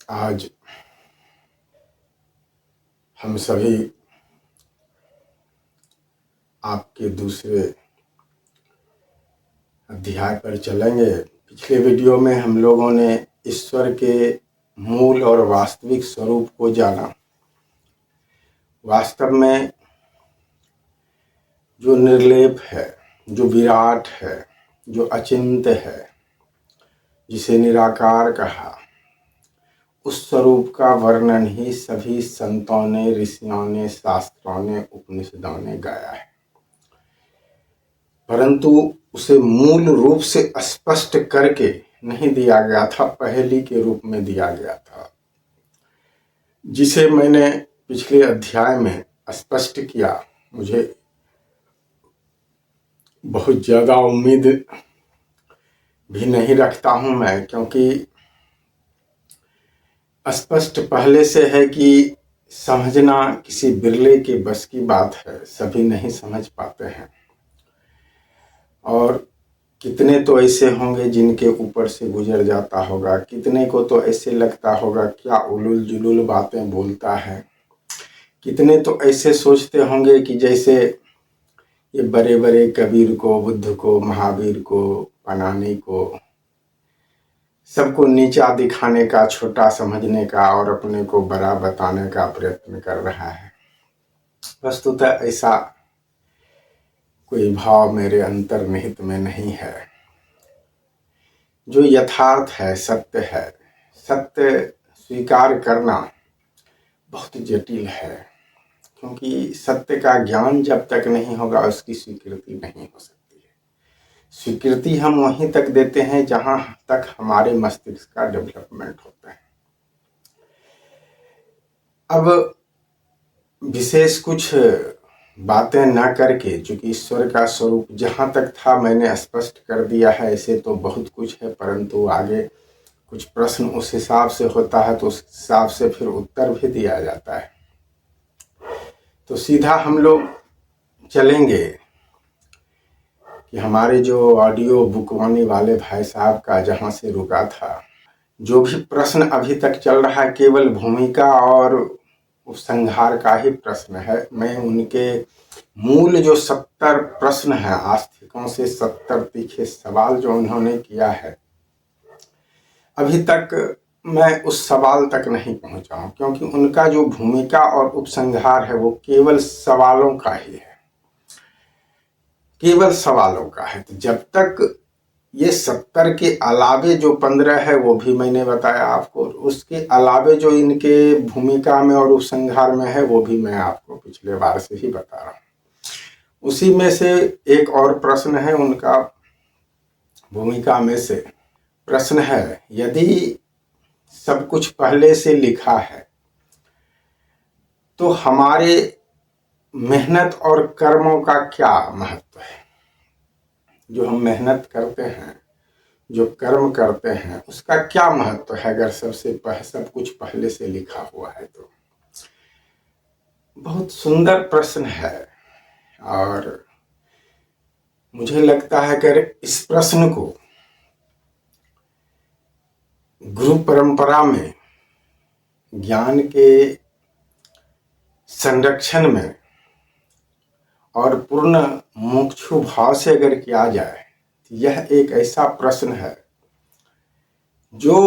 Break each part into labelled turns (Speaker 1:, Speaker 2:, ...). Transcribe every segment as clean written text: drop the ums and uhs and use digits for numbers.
Speaker 1: आज हम सभी आपके दूसरे अध्याय पर चलेंगे। पिछले वीडियो में हम लोगों ने ईश्वर के मूल और वास्तविक स्वरूप को जाना। वास्तव में जो निर्लेप है, जो विराट है, जो अचिंत्य है, जिसे निराकार कहा, उस स्वरूप का वर्णन ही सभी संतों ने, ऋषियों ने, शास्त्रों ने, उपनिषदों ने गाया है, परंतु उसे मूल रूप से स्पष्ट करके नहीं दिया गया था, पहेली के रूप में दिया गया था, जिसे मैंने पिछले अध्याय में स्पष्ट किया। मुझे बहुत ज़्यादा उम्मीद भी नहीं रखता हूं मैं, क्योंकि स्पष्ट पहले से है कि समझना किसी बिरले के बस की बात है, सभी नहीं समझ पाते हैं। और कितने तो ऐसे होंगे जिनके ऊपर से गुजर जाता होगा, कितने को तो ऐसे लगता होगा क्या उलूल जुलूल बातें बोलता है, कितने तो ऐसे सोचते होंगे कि जैसे ये बड़े बड़े कबीर को, बुद्ध को, महावीर को, पनानी को, सबको नीचा दिखाने का, छोटा समझने का और अपने को बड़ा बताने का प्रयत्न कर रहा है। वस्तुतः ऐसा कोई भाव मेरे अंतर्निहित में नहीं है। जो यथार्थ है, सत्य है, सत्य स्वीकार करना बहुत जटिल है, क्योंकि सत्य का ज्ञान जब तक नहीं होगा उसकी स्वीकृति नहीं हो सकती है। स्वीकृति हम वहीं तक देते हैं जहां तक हमारे मस्तिष्क का डेवलपमेंट होता है। अब विशेष कुछ बातें न करके, चूंकि ईश्वर का स्वरूप जहां तक था मैंने स्पष्ट कर दिया है। ऐसे तो बहुत कुछ है, परंतु आगे कुछ प्रश्न उस हिसाब से होता है तो उस हिसाब से फिर उत्तर भी दिया जाता है। तो सीधा हम लोग चलेंगे कि हमारे जो ऑडियो बुकवानी वाले भाई साहब का जहां से रुका था, जो भी प्रश्न अभी तक चल रहा है केवल भूमिका और उपसंहार का ही प्रश्न है। मैं उनके मूल जो 70 प्रश्न हैं, आस्तिकों से 70 तीखे सवाल जो उन्होंने किया है, अभी तक मैं उस सवाल तक नहीं पहुंचा हूं, क्योंकि उनका जो भूमिका और उपसंहार है वो केवल सवालों का ही है, केवल सवालों का है। तो जब तक ये 70 के अलावे जो 15 है वो भी मैंने बताया आपको, उसके अलावे जो इनके भूमिका में और उपसंहार में है वो भी मैं आपको पिछले बार से ही बता रहा हूं। उसी में से एक और प्रश्न है उनका भूमिका में से। प्रश्न है, यदि सब कुछ पहले से लिखा है तो हमारे मेहनत और कर्मों का क्या महत्व है? जो हम मेहनत करते हैं, जो कर्म करते हैं, उसका क्या महत्व है अगर सब कुछ पहले से लिखा हुआ है तो? बहुत सुंदर प्रश्न है, और मुझे लगता है कि इस प्रश्न को गुरु परंपरा में ज्ञान के संरक्षण में और पूर्ण मुमुक्षु भाव से अगर किया जाए तो यह एक ऐसा प्रश्न है जो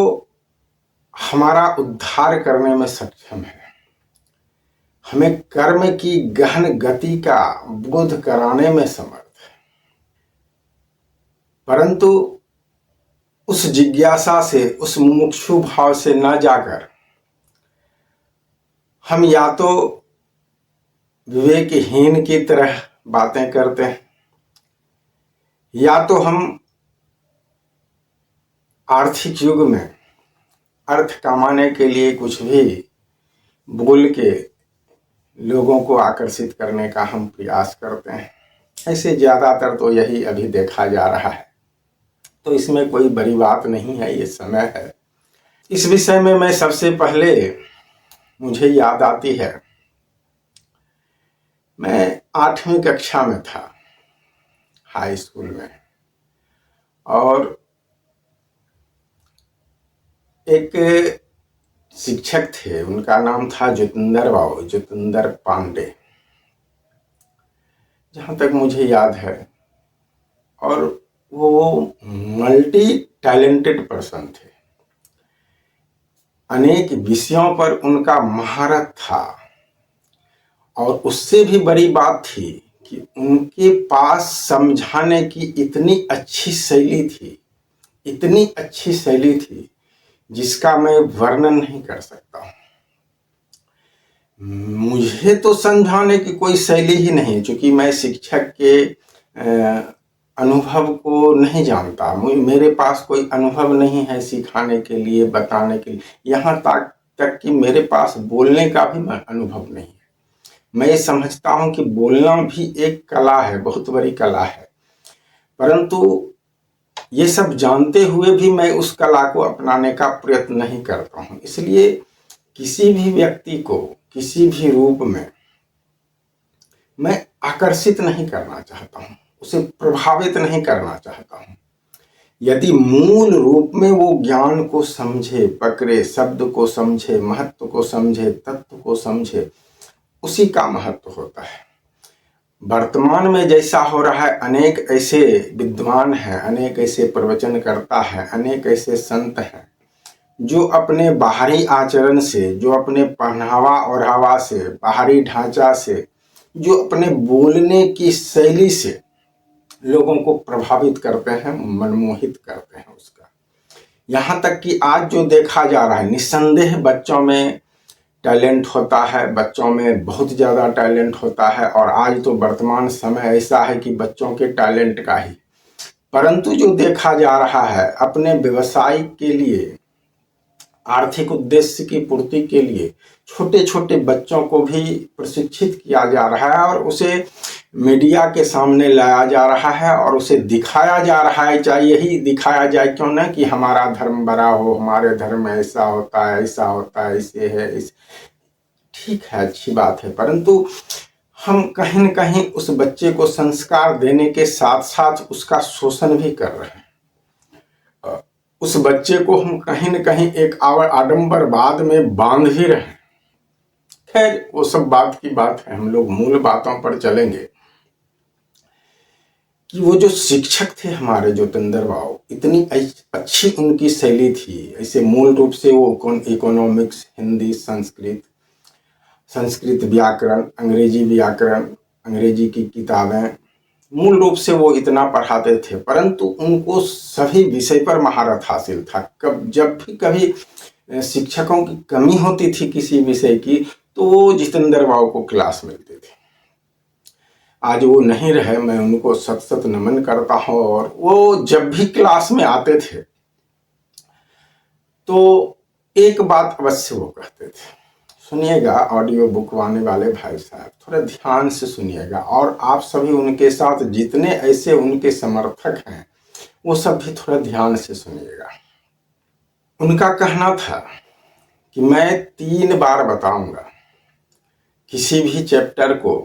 Speaker 1: हमारा उद्धार करने में सक्षम है, हमें कर्म की गहन गति का बोध कराने में समर्थ है। परंतु उस जिज्ञासा से, उस मुमुक्षु भाव से न जाकर हम या तो विवेकहीन की तरह बातें करते हैं, या तो हम आर्थिक युग में अर्थ कमाने के लिए कुछ भी बोल के लोगों को आकर्षित करने का हम प्रयास करते हैं। ऐसे ज़्यादातर तो यही अभी देखा जा रहा है, तो इसमें कोई बड़ी बात नहीं है, ये समय है। इस विषय में मैं सबसे पहले, मुझे याद आती है, मैं 8वीं कक्षा में था, हाई स्कूल में, और एक शिक्षक थे, उनका नाम था ज्योतिंदर पांडे, जहाँ तक मुझे याद है। और वो मल्टी टैलेंटेड पर्सन थे, अनेक विषयों पर उनका महारत था। और उससे भी बड़ी बात थी कि उनके पास समझाने की इतनी अच्छी शैली थी, इतनी अच्छी शैली थी जिसका मैं वर्णन नहीं कर सकता हूँ। मुझे तो समझाने की कोई शैली ही नहीं, क्योंकि मैं शिक्षक के अनुभव को नहीं जानता। मेरे पास कोई अनुभव नहीं है सिखाने के लिए, बताने के लिए। यहाँ तक कि मेरे पास बोलने का भी अनुभव नहीं है। मैं समझता हूँ कि बोलना भी एक कला है, बहुत बड़ी कला है, परंतु ये सब जानते हुए भी मैं उस कला को अपनाने का प्रयत्न नहीं करता हूँ। इसलिए किसी भी व्यक्ति को किसी भी रूप में मैं आकर्षित नहीं करना चाहता हूँ, उसे प्रभावित नहीं करना चाहता हूँ। यदि मूल रूप में वो ज्ञान को समझे, पकड़े, शब्द को समझे, महत्व को समझे, तत्व को समझे, उसी का महत्व होता है। वर्तमान में जैसा हो रहा है, अनेक ऐसे विद्वान हैं, अनेक ऐसे प्रवचनकर्ता हैं, अनेक ऐसे संत हैं जो अपने बाहरी आचरण से, जो अपने पहनावा ओढ़ावा से, बाहरी ढांचा से, जो अपने बोलने की शैली से लोगों को प्रभावित करते हैं, मनमोहित करते हैं उसका। यहाँ तक कि आज जो देखा जा रहा है, निस्संदेह बच्चों में टैलेंट होता है, बच्चों में बहुत ज़्यादा टैलेंट होता है। और आज तो वर्तमान समय ऐसा है कि बच्चों के टैलेंट का ही, परंतु जो देखा जा रहा है, अपने व्यवसाय के लिए, आर्थिक उद्देश्य की पूर्ति के लिए छोटे छोटे बच्चों को भी प्रशिक्षित किया जा रहा है और उसे मीडिया के सामने लाया जा रहा है और उसे दिखाया जा रहा है। चाहे यही दिखाया जाए क्यों ना कि हमारा धर्म बड़ा हो, हमारे धर्म में ऐसा होता है, ऐसा होता है, ऐसे है, इस ठीक है, अच्छी बात है, परंतु हम कहीं न कहीं उस बच्चे को संस्कार देने के साथ साथ उसका शोषण भी कर रहे हैं। उस बच्चे को हम कहीं न कहीं एक आडंबरवाद में बांध भी रहे हैं। खैर, वो सब बात की बात है, हम लोग मूल बातों पर चलेंगे कि वो जो शिक्षक थे हमारे ज्योतिंदर बाबू, इतनी अच्छी उनकी शैली थी। ऐसे मूल रूप से वो इकोनॉमिक्स, हिंदी, संस्कृत व्याकरण, व्याकरण, अंग्रेजी की किताबें, मूल रूप से वो इतना पढ़ाते थे, परंतु उनको सभी विषय पर महारत हासिल था। जब भी कभी शिक्षकों की कमी होती थी किसी विषय की, तो वो जितेंद्र बाबू को क्लास मिलती थी। आज वो नहीं रहे, मैं उनको सत सत नमन करता हूँ। और वो जब भी क्लास में आते थे तो एक बात अवश्य वो कहते थे, सुनिएगा ऑडियो बुक वाने वाले भाई साहब, थोड़ा ध्यान से सुनिएगा, और आप सभी उनके साथ जितने ऐसे उनके समर्थक हैं वो सब भी थोड़ा ध्यान से सुनिएगा। उनका कहना था कि मैं 3 बार बताऊंगा। किसी भी चैप्टर को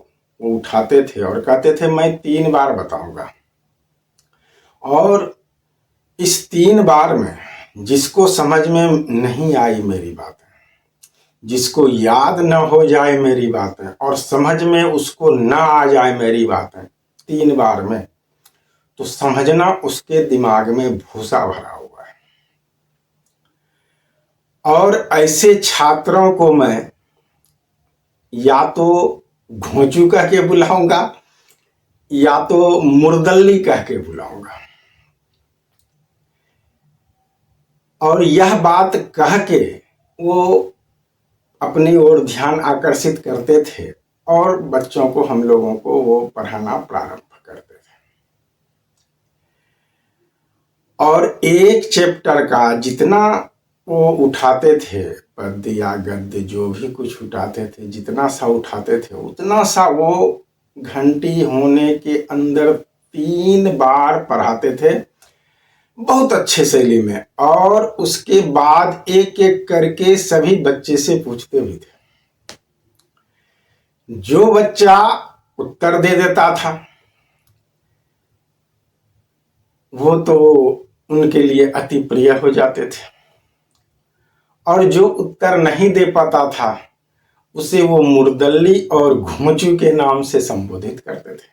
Speaker 1: वो उठाते थे और कहते थे मैं 3 बार बताऊंगा, और इस 3 बार में जिसको समझ में नहीं आई मेरी बातें, जिसको याद न हो जाए मेरी बातें, और समझ में उसको न आ जाए मेरी बातें 3 बार में, तो समझना उसके दिमाग में भूसा भरा हुआ है। और ऐसे छात्रों को मैं या तो घोंचू कह के बुलाऊंगा या तो मुर्दल्ली कह के बुलाऊंगा। और यह बात कह के वो अपनी ओर ध्यान आकर्षित करते थे और बच्चों को, हम लोगों को वो पढ़ाना प्रारंभ करते थे। और एक चैप्टर का जितना वो उठाते थे, पद्य या गद्य जो भी कुछ उठाते थे, जितना सा उठाते थे उतना सा वो घंटी होने के अंदर 3 बार पढ़ाते थे, बहुत अच्छे शैली में। और उसके बाद एक एक करके सभी बच्चे से पूछते भी थे। जो बच्चा उत्तर दे देता था वो तो उनके लिए अति प्रिय हो जाते थे, और जो उत्तर नहीं दे पाता था उसे वो मुर्दल्ली और घोंचू के नाम से संबोधित करते थे।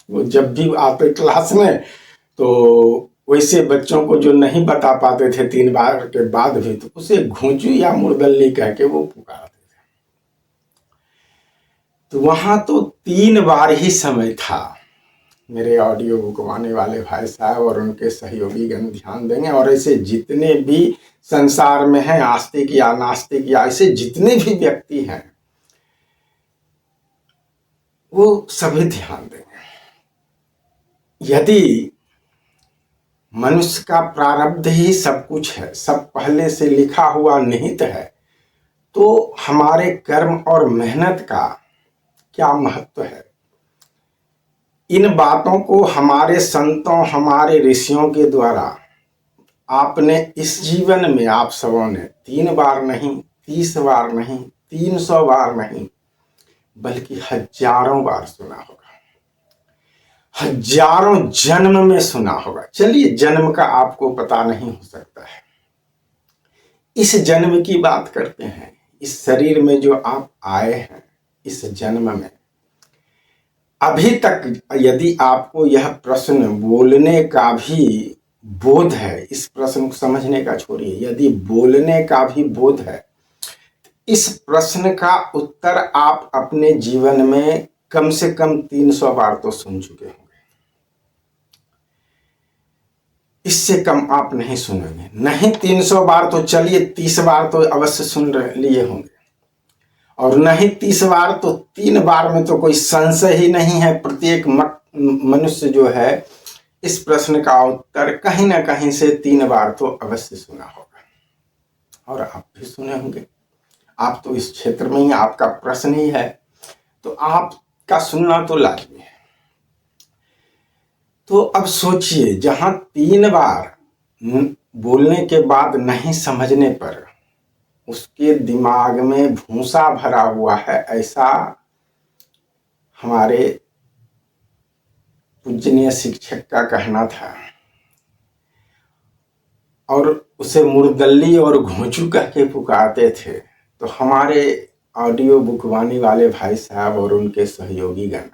Speaker 1: वो जब भी आते क्लास में तो वैसे बच्चों को जो नहीं बता पाते थे 3 बार के बाद भी, तो उसे घोंचू या मुर्दल्ली कह के वो पुकारते थे। तो वहां तो 3 बार ही समय था। मेरे ऑडियो बुक आने वाले भाई साहब और उनके सहयोगी गण ध्यान देंगे, और ऐसे जितने भी संसार में हैं, आस्तिक या नास्तिक या ऐसे जितने भी व्यक्ति हैं, वो सभी ध्यान देंगे। यदि मनुष्य का प्रारब्ध ही सब कुछ है, सब पहले से लिखा हुआ निहित है, तो हमारे कर्म और मेहनत का क्या महत्व है? इन बातों को हमारे संतों, हमारे ऋषियों के द्वारा आपने इस जीवन में, आप सबों ने 3 बार नहीं, 30 बार नहीं, 300 बार नहीं, बल्कि हजारों बार सुना होगा, हजारों जन्म में सुना होगा। चलिए, जन्म का आपको पता नहीं हो सकता है, इस जन्म की बात करते हैं। इस शरीर में जो आप आए हैं, इस जन्म में अभी तक यदि आपको यह प्रश्न बोलने का भी बोध है, इस प्रश्न को समझने का छोड़िए, यदि बोलने का भी बोध है, इस प्रश्न का उत्तर आप अपने जीवन में कम से कम 300 बार तो सुन चुके होंगे। इससे कम आप नहीं सुनेंगे। नहीं 300 बार तो चलिए 30 बार तो अवश्य सुन लिए होंगे, और नहीं 30 बार तो 3 बार में तो कोई संशय ही नहीं है। प्रत्येक मनुष्य जो है इस प्रश्न का उत्तर कहीं ना कहीं से 3 बार तो अवश्य सुना होगा, और आप भी सुने होंगे। आप तो इस क्षेत्र में ही, आपका प्रश्न ही है, तो आपका सुनना तो लाजमी है। तो अब सोचिए, जहां 3 बार बोलने के बाद नहीं समझने पर उसके दिमाग में भूसा भरा हुआ है, ऐसा हमारे पूजनीय शिक्षक का कहना था, और उसे मुर्दल्ली और घोंचू कह के पुकारते थे। तो हमारे ऑडियो बुक वाणी वाले भाई साहब और उनके सहयोगी गण,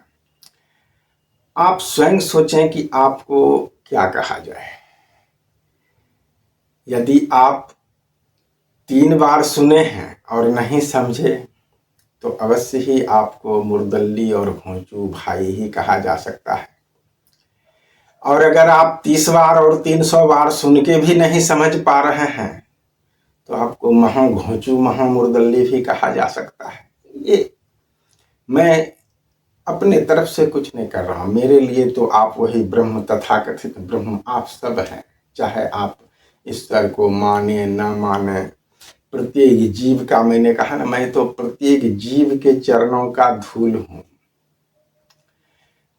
Speaker 1: आप स्वयं सोचें कि आपको क्या कहा जाए। यदि आप 3 बार सुने हैं और नहीं समझे, तो अवश्य ही आपको मुर्दल्ली और घोंचू भाई ही कहा जा सकता है। और अगर आप 30 बार और 300 बार सुन के भी नहीं समझ पा रहे हैं, तो आपको महा घोंचू, महा मुर्दल्ली भी कहा जा सकता है। ये मैं अपने तरफ से कुछ नहीं कर रहा हूं। मेरे लिए तो आप वही ब्रह्म, तथाकथित ब्रह्म आप सब हैं। चाहे आप ईश्वर को माने ना माने, प्रत्येक जीव का, मैंने कहा ना, मैं तो प्रत्येक जीव के चरणों का धूल हूं।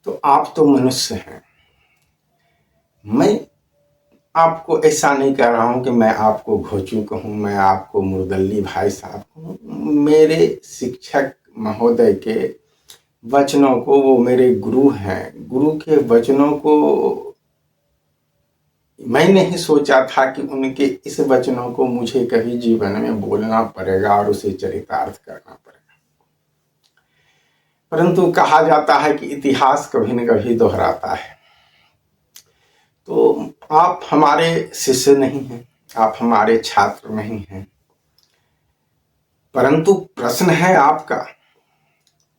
Speaker 1: तो आप तो मनुष्य हैं। मैं आपको ऐसा नहीं कह रहा हूं कि मैं आपको घोंचू कहूं, मैं आपको मुर्दल्ली भाई साहब कहूं। मेरे शिक्षक महोदय के वचनों को, वो मेरे गुरु हैं, गुरु के वचनों को मैंने ही सोचा था कि उनके इस वचनों को मुझे कभी जीवन में बोलना पड़ेगा और उसे चरितार्थ करना पड़ेगा। परंतु कहा जाता है कि इतिहास कभी न कभी दोहराता है। तो आप हमारे शिष्य नहीं हैं, आप हमारे छात्र नहीं हैं, परंतु प्रश्न है आपका,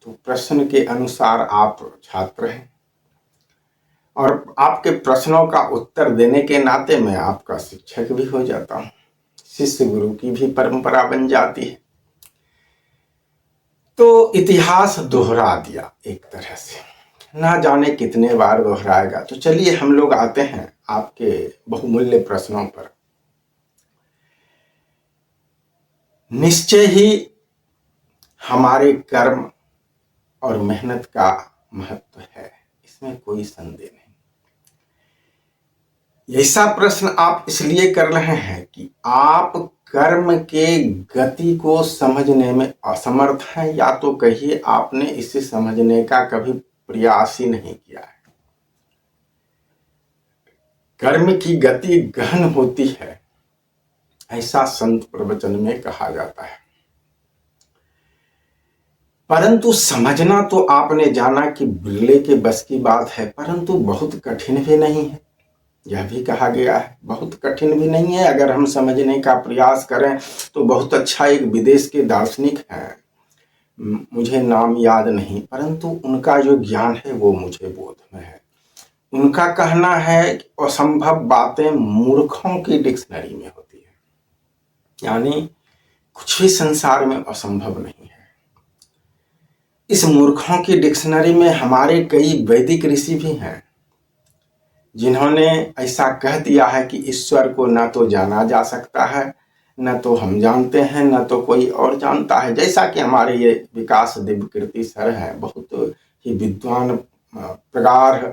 Speaker 1: तो प्रश्न के अनुसार आप छात्र हैं, और आपके प्रश्नों का उत्तर देने के नाते मैं आपका शिक्षक भी हो जाता हूं। शिष्य गुरु की भी परंपरा बन जाती है। तो इतिहास दोहरा दिया एक तरह से, ना जाने कितने बार दोहराएगा। तो चलिए हम लोग आते हैं आपके बहुमूल्य प्रश्नों पर। निश्चय ही हमारे कर्म और मेहनत का महत्व है, इसमें कोई संदेह नहीं। ऐसा प्रश्न आप इसलिए कर रहे हैं कि आप कर्म के गति को समझने में असमर्थ हैं, या तो कहिए आपने इसे समझने का कभी प्रयास ही नहीं किया है। कर्म की गति गहन होती है, ऐसा संत प्रवचन में कहा जाता है। परंतु समझना तो आपने जाना कि बिरले के बस की बात है, परंतु बहुत कठिन भी नहीं है। यह भी कहा गया है बहुत कठिन भी नहीं है, अगर हम समझने का प्रयास करें तो बहुत अच्छा। एक विदेश के दार्शनिक हैं, मुझे नाम याद नहीं, परंतु उनका जो ज्ञान है वो मुझे बोध में है। उनका कहना है कि असंभव बातें मूर्खों की डिक्शनरी में होती है, यानी कुछ भी संसार में असंभव नहीं है। इस मूर्खों की डिक्शनरी में हमारे कई वैदिक ऋषि भी हैं जिन्होंने ऐसा कह दिया है कि ईश्वर को न तो जाना जा सकता है, न तो हम जानते हैं, न तो कोई और जानता है। जैसा कि हमारे ये विकास दिव्यकीर्ति सर हैं, बहुत ही विद्वान प्रगाढ़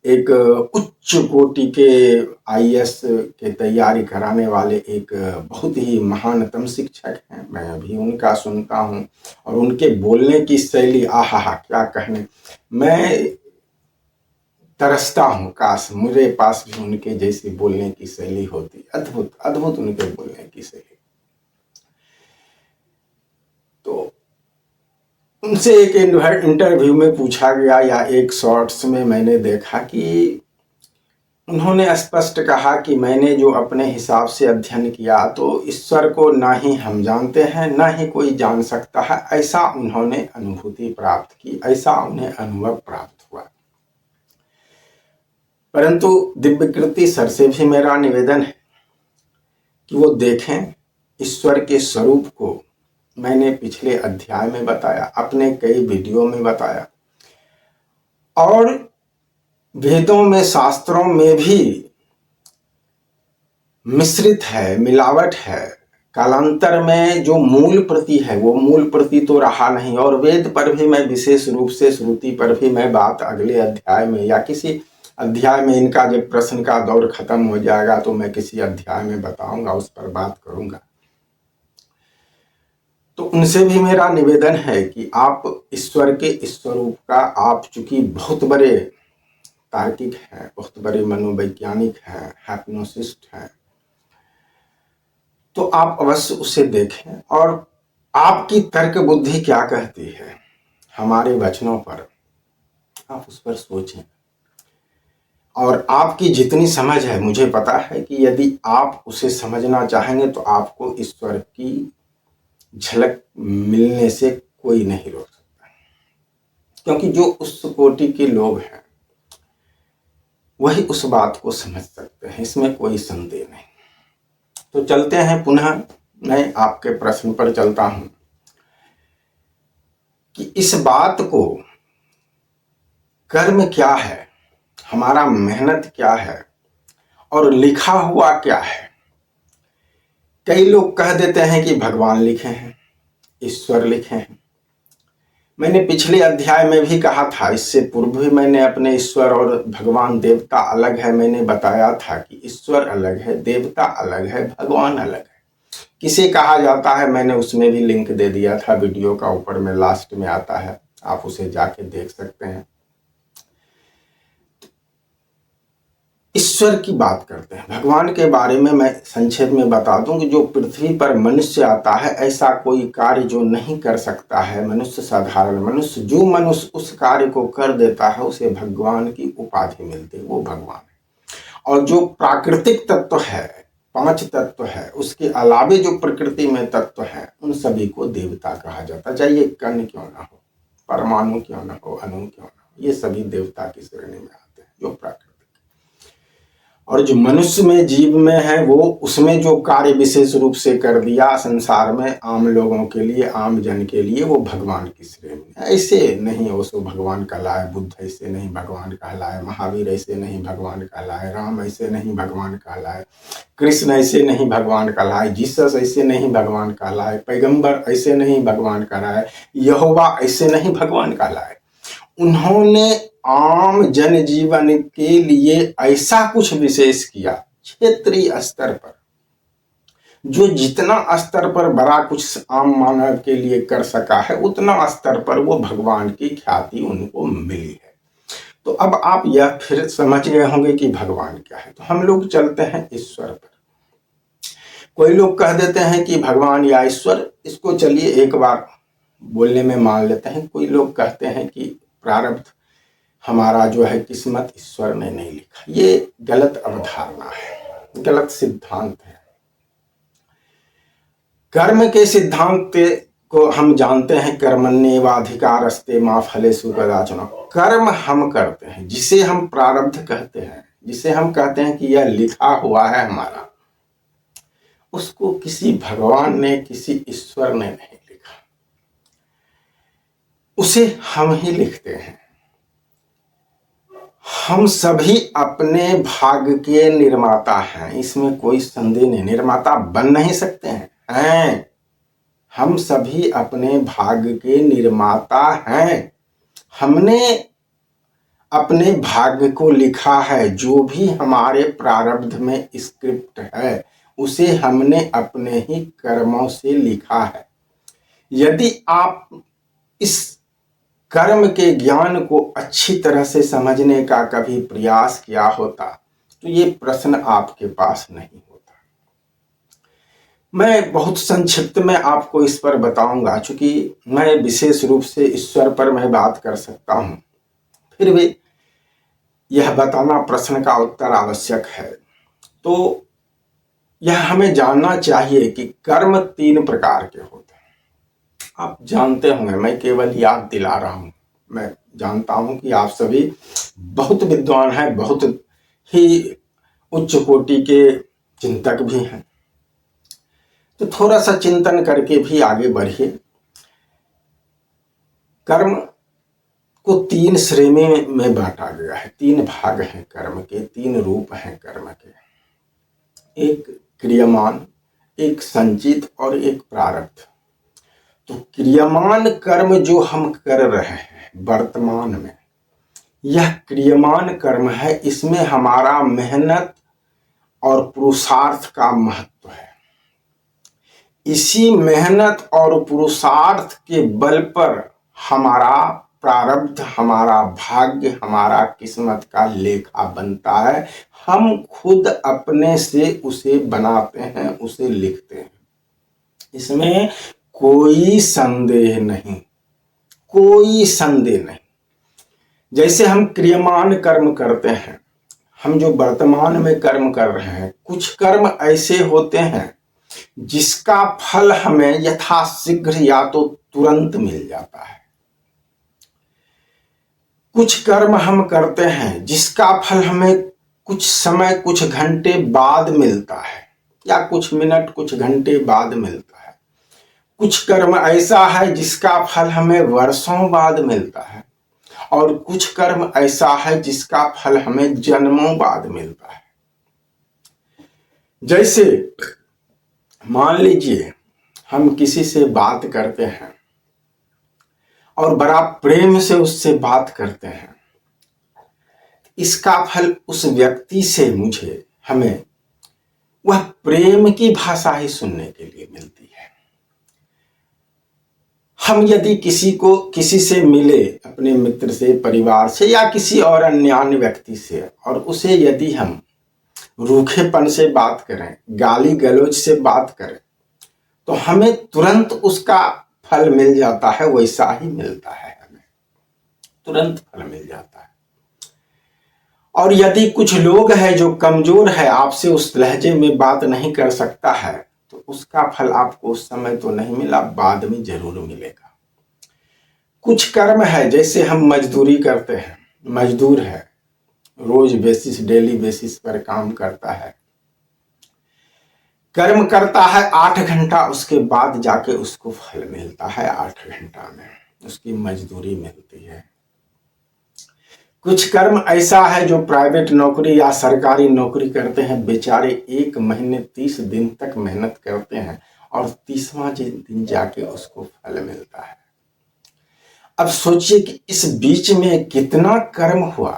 Speaker 1: एक उच्च कोटि के आईएएस के तैयारी कराने वाले एक बहुत ही महानतम शिक्षक हैं। मैं भी उनका सुनता हूँ और उनके बोलने की शैली, आहा क्या कहने, मैं तरसता हूँ, काश मेरे पास भी उनके जैसी बोलने की शैली होती। अद्भुत अद्भुत उनके बोलने की शैली। तो उनसे एक इंटरव्यू में पूछा गया या एक शॉर्ट्स में मैंने देखा कि उन्होंने स्पष्ट कहा कि मैंने जो अपने हिसाब से अध्ययन किया तो ईश्वर को ना ही हम जानते हैं, ना ही कोई जान सकता है। ऐसा उन्होंने अनुभूति प्राप्त की, ऐसा उन्हें अनुभव प्राप्त हुआ। परंतु दिव्यकीर्ति सर से भी मेरा निवेदन है कि वो देखें ईश्वर के स्वरूप को। मैंने पिछले अध्याय में बताया, अपने कई वीडियो में बताया, और वेदों में शास्त्रों में भी मिश्रित है, मिलावट है। कालांतर में जो मूल प्रति है वो मूल प्रति तो रहा नहीं। और वेद पर भी मैं विशेष रूप से, श्रुति पर भी मैं बात अगले अध्याय में या किसी अध्याय में, इनका जब प्रश्न का दौर खत्म हो जाएगा तो मैं किसी अध्याय में बताऊंगा, उस पर बात करूंगा। तो उनसे भी मेरा निवेदन है कि आप ईश्वर के स्वरूप का, आप चूंकि बहुत बड़े तार्किक हैं, बहुत बड़े मनोवैज्ञानिक हैं, हैप्नोसिस्ट हैं, तो आप अवश्य उसे देखें और आपकी तर्क बुद्धि क्या कहती है हमारे वचनों पर, आप उस पर सोचें। और आपकी जितनी समझ है, मुझे पता है कि यदि आप उसे समझना चाहेंगे तो आपको ईश्वर की झलक मिलने से कोई नहीं रोक सकता, क्योंकि जो उस कोटि के लोग हैं वही उस बात को समझ सकते हैं, इसमें कोई संदेह नहीं। तो चलते हैं, पुनः मैं आपके प्रश्न पर चलता हूं कि इस बात को, कर्म क्या है, हमारा मेहनत क्या है और लिखा हुआ क्या है। कई लोग कह देते हैं कि भगवान लिखे हैं, ईश्वर लिखे हैं। मैंने पिछले अध्याय में भी कहा था, इससे पूर्व भी मैंने अपने ईश्वर और भगवान देवता अलग है मैंने बताया था कि ईश्वर अलग है, देवता अलग है, भगवान अलग है। किसे कहा जाता है मैंने उसमें भी लिंक दे दिया था, वीडियो का ऊपर में लास्ट में आता है, आप उसे जाके देख सकते हैं। ईश्वर की बात करते हैं, भगवान के बारे में मैं संक्षेप में बता दूं कि जो पृथ्वी पर मनुष्य आता है, ऐसा कोई कार्य जो नहीं कर सकता है मनुष्य, साधारण मनुष्य, जो मनुष्य उस कार्य को कर देता है उसे भगवान की उपाधि मिलती है, वो भगवान है। और जो प्राकृतिक तत्व है, 5 तत्व है, उसके अलावे जो प्रकृति में तत्व है, उन सभी को देवता कहा जाता है। चाहे कण क्यों ना हो, परमाणु क्यों ना हो, अणु क्यों ना हो, ये सभी देवता की श्रेणी में आते हैं, जो प्राकृतिक। और जो मनुष्य में, जीव में है, वो उसमें जो कार्य विशेष रूप से कर दिया संसार में आम लोगों के लिए, आम जन के लिए, वो भगवान की श्रेणी है। ऐसे नहीं वो सो भगवान कहलाए, बुद्ध ऐसे नहीं भगवान कहलाए, महावीर ऐसे नहीं भगवान कहलाए, राम ऐसे नहीं भगवान कहलाए, कृष्ण ऐसे नहीं भगवान कहलाए, जीसस ऐसे नहीं भगवान कहलाए, पैगंबर ऐसे नहीं भगवान कहलाए, यहोवा ऐसे नहीं भगवान कहलाए। उन्होंने आम जनजीवन के लिए ऐसा कुछ विशेष किया, क्षेत्रीय स्तर पर, जो जितना स्तर पर बड़ा कुछ आम मानव के लिए कर सका है, उतना स्तर पर वो भगवान की ख्याति उनको मिली है। तो अब आप यह फिर समझ गए होंगे कि भगवान क्या है। तो हम लोग चलते हैं ईश्वर पर। कोई लोग कह देते हैं कि भगवान या ईश्वर, इसको चलिए एक बार बोलने में मान लेते हैं। कोई लोग कहते हैं कि प्रारब्ध हमारा जो है किस्मत ईश्वर ने नहीं लिखा। ये गलत अवधारणा है, गलत सिद्धांत है। कर्म के सिद्धांत को हम जानते हैं, कर्मण्येवाधिकारस्ते मा फलेषु कदाचन। कर्म हम करते हैं, जिसे हम प्रारब्ध कहते हैं, जिसे हम कहते हैं कि यह लिखा हुआ है हमारा, उसको किसी भगवान ने, किसी ईश्वर ने नहीं लिखा, उसे हम ही लिखते हैं। हम सभी अपने भाग्य के निर्माता हैं, इसमें कोई संदेह नहीं। निर्माता बन नहीं सकते हैं। हम सभी अपने भाग्य के निर्माता हैं। हमने अपने भाग्य को लिखा है। जो भी हमारे प्रारब्ध में स्क्रिप्ट है, उसे हमने अपने ही कर्मों से लिखा है। यदि आप इस कर्म के ज्ञान को अच्छी तरह से समझने का कभी प्रयास किया होता, तो ये प्रश्न आपके पास नहीं होता। मैं बहुत संक्षिप्त में आपको इस पर बताऊंगा, चूंकि मैं विशेष रूप से ईश्वर पर मैं बात कर सकता हूं, फिर भी यह बताना प्रश्न का उत्तर आवश्यक है। तो यह हमें जानना चाहिए कि कर्म 3 प्रकार के होते हैं। आप जानते होंगे, मैं केवल याद दिला रहा हूं। मैं जानता हूं कि आप सभी बहुत विद्वान हैं, बहुत ही उच्च कोटि के चिंतक भी हैं, तो थोड़ा सा चिंतन करके भी आगे बढ़िए। कर्म को 3 श्रेणी में बांटा गया है। 3 भाग हैं कर्म के, 3 रूप हैं कर्म के। एक क्रियमान, एक संचित और एक प्रारब्ध। तो क्रियमान कर्म जो हम कर रहे हैं वर्तमान में, यह क्रियमान कर्म है। इसमें हमारा मेहनत और पुरुषार्थ का महत्व है। इसी मेहनत और पुरुषार्थ के बल पर हमारा प्रारब्ध, हमारा भाग्य, हमारा किस्मत का लेखा बनता है। हम खुद अपने से उसे बनाते हैं, उसे लिखते हैं। इसमें कोई संदेह नहीं, कोई संदेह नहीं। जैसे हम क्रियमान कर्म करते हैं, हम जो वर्तमान में कर्म कर रहे हैं, कुछ कर्म ऐसे होते हैं जिसका फल हमें यथाशीघ्र या तो तुरंत मिल जाता है। कुछ कर्म हम करते हैं जिसका फल हमें कुछ समय, कुछ घंटे बाद मिलता है, या कुछ मिनट, कुछ घंटे बाद मिलता है। कुछ कर्म ऐसा है जिसका फल हमें वर्षों बाद मिलता है, और कुछ कर्म ऐसा है जिसका फल हमें जन्मों बाद मिलता है। जैसे मान लीजिए हम किसी से बात करते हैं और बड़ा प्रेम से उससे बात करते हैं, इसका फल उस व्यक्ति से हमें वह प्रेम की भाषा ही सुनने के लिए मिलती है। हम यदि किसी से मिले, अपने मित्र से, परिवार से, या किसी और अन्य व्यक्ति से, और उसे यदि हम रूखेपन से बात करें, गाली गलौज से बात करें, तो हमें तुरंत उसका फल मिल जाता है। वैसा ही मिलता है, हमें तुरंत फल मिल जाता है। और यदि कुछ लोग हैं जो कमजोर है, आपसे उस लहजे में बात नहीं कर सकता है, तो उसका फल आपको उस समय तो नहीं मिला, बाद में जरूर मिलेगा। कुछ कर्म है, जैसे हम मजदूरी करते हैं, मजदूर है, रोज बेसिस, डेली बेसिस पर काम करता है, कर्म करता है 8 घंटा, उसके बाद जाके उसको फल मिलता है। 8 घंटा में उसकी मजदूरी मिलती है। कुछ कर्म ऐसा है जो प्राइवेट नौकरी या सरकारी नौकरी करते हैं, बेचारे 1 महीने 30 दिन तक मेहनत करते हैं, और 30वां दिन जाके उसको फल मिलता है। अब सोचिए कि इस बीच में कितना कर्म हुआ,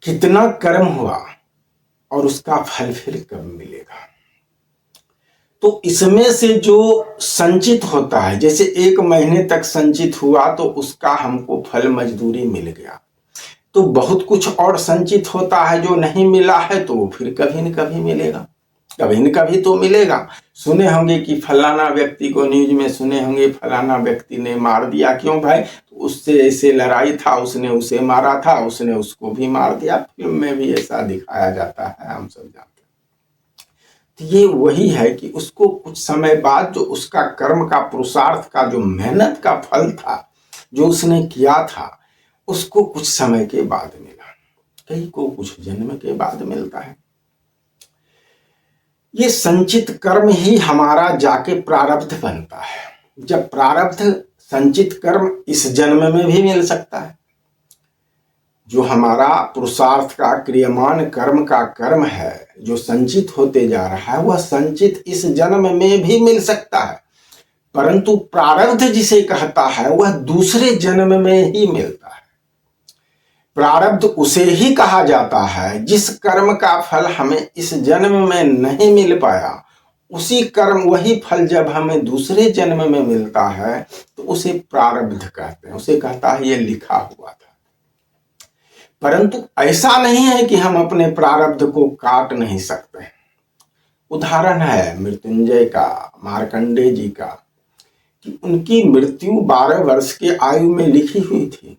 Speaker 1: कितना कर्म हुआ, और उसका फल फिर कब मिलेगा। तो इसमें से जो संचित होता है, जैसे 1 महीने तक संचित हुआ तो उसका हमको फल मजदूरी मिल गया, तो बहुत कुछ और संचित होता है जो नहीं मिला है, तो वो फिर कभी न कभी मिलेगा। कभी न कभी तो मिलेगा। सुने होंगे कि फलाना व्यक्ति को, न्यूज में सुने होंगे फलाना व्यक्ति ने मार दिया, क्यों भाई, तो उससे ऐसे लड़ाई था, उसने उसे मारा था, उसने उसको भी मार दिया। फिल्म में भी ऐसा दिखाया जाता है, हम सब जानते हैं। तो ये वही है कि उसको कुछ समय बाद जो उसका कर्म का, पुरुषार्थ का, जो मेहनत का फल था, जो उसने किया था, उसको कुछ समय के बाद मिला, कई को कुछ जन्म के बाद मिलता है। ये संचित कर्म ही हमारा जाके प्रारब्ध बनता है। जब प्रारब्ध, संचित कर्म इस जन्म में भी मिल सकता है। जो हमारा पुरुषार्थ का, क्रियमान कर्म का कर्म है, जो संचित होते जा रहा है, वह संचित इस जन्म में भी मिल सकता है। परंतु प्रारब्ध जिसे कहता है, वह दूसरे जन्म में ही मिलता है। प्रारब्ध उसे ही कहा जाता है जिस कर्म का फल हमें इस जन्म में नहीं मिल पाया, उसी कर्म, वही फल जब हमें दूसरे जन्म में मिलता है तो उसे प्रारब्ध कहते हैं। उसे कहता है ये लिखा हुआ था। परंतु ऐसा नहीं है कि हम अपने प्रारब्ध को काट नहीं सकते। उदाहरण है मृत्युंजय का, मार्कंडेय जी का, कि उनकी मृत्यु 12 वर्ष के आयु में लिखी हुई थी,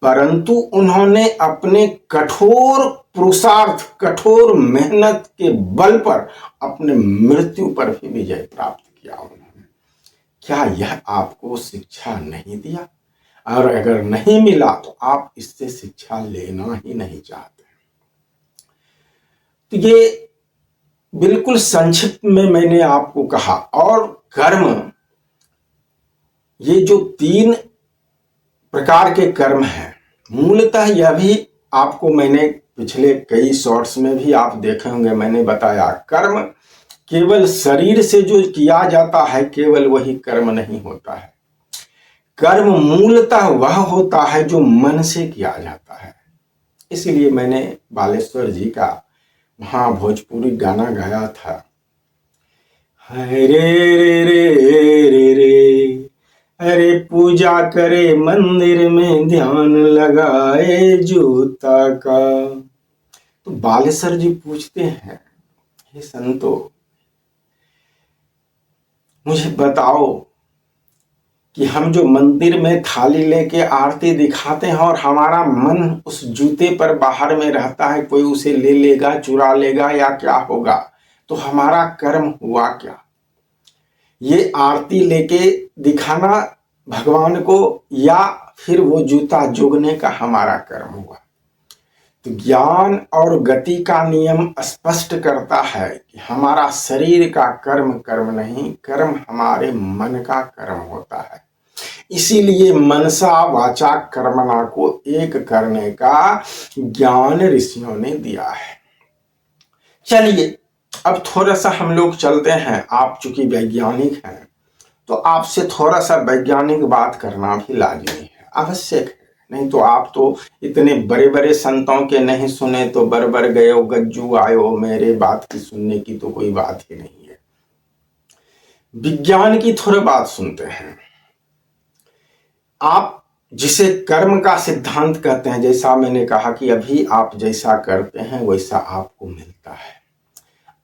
Speaker 1: परंतु उन्होंने अपने कठोर पुरुषार्थ, कठोर मेहनत के बल पर अपने मृत्यु पर भी विजय प्राप्त किया उन्होंने। क्या यह आपको शिक्षा नहीं दिया? और अगर नहीं मिला तो आप इससे शिक्षा लेना ही नहीं चाहते। तो ये बिल्कुल संक्षिप्त में मैंने आपको कहा। और कर्म, ये जो 3 प्रकार के कर्म हैं, मूलतः यह भी आपको मैंने पिछले कई शॉर्ट्स में भी आप देखे होंगे, मैंने बताया कर्म केवल शरीर से जो किया जाता है, केवल वही कर्म नहीं होता है। कर्म मूलतः वह होता है जो मन से किया जाता है। इसलिए मैंने बालेश्वर जी का वहां भोजपुरी गाना गाया था, रे रे रे रे रे, अरे पूजा करे मंदिर में, ध्यान लगाए जूता का। तो बालेश्वर जी पूछते हैं, हे संतो, मुझे बताओ कि हम जो मंदिर में थाली लेके आरती दिखाते हैं और हमारा मन उस जूते पर बाहर में रहता है, कोई उसे ले लेगा, चुरा लेगा या क्या होगा, तो हमारा कर्म हुआ क्या? ये आरती लेके दिखाना भगवान को या फिर वो जूता जोगने का हमारा कर्म हुआ? तो ज्ञान और गति का नियम स्पष्ट करता है कि हमारा शरीर का कर्म कर्म नहीं, कर्म हमारे मन का कर्म होता है। इसीलिए मनसा वाचा कर्मणा को एक करने का ज्ञान ऋषियों ने दिया है। चलिए अब थोड़ा सा हम लोग चलते हैं। आप चूंकि वैज्ञानिक हैं तो आपसे थोड़ा सा वैज्ञानिक बात करना भी लाजमी है, आवश्यक है। नहीं तो आप तो इतने बड़े बड़े संतों के नहीं सुने तो बरबर गयो गज्जू आयो, मेरे बात की सुनने की तो कोई बात ही नहीं है। विज्ञान की थोड़ी बात सुनते हैं। आप जिसे कर्म का सिद्धांत कहते हैं, जैसा मैंने कहा कि अभी आप जैसा करते हैं वैसा आपको मिलता है।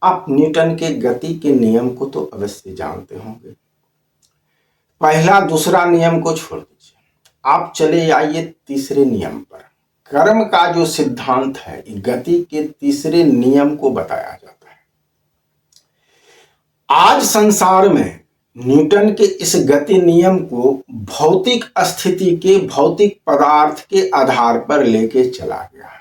Speaker 1: आप न्यूटन के गति के नियम को तो अवश्य जानते होंगे। पहला दूसरा नियम को छोड़ दीजिए, आप चले आइए तीसरे नियम पर। कर्म का जो सिद्धांत है, गति के तीसरे नियम को बताया जाता है। आज संसार में न्यूटन के इस गति नियम को भौतिक स्थिति के, भौतिक पदार्थ के आधार पर लेके चला गया है।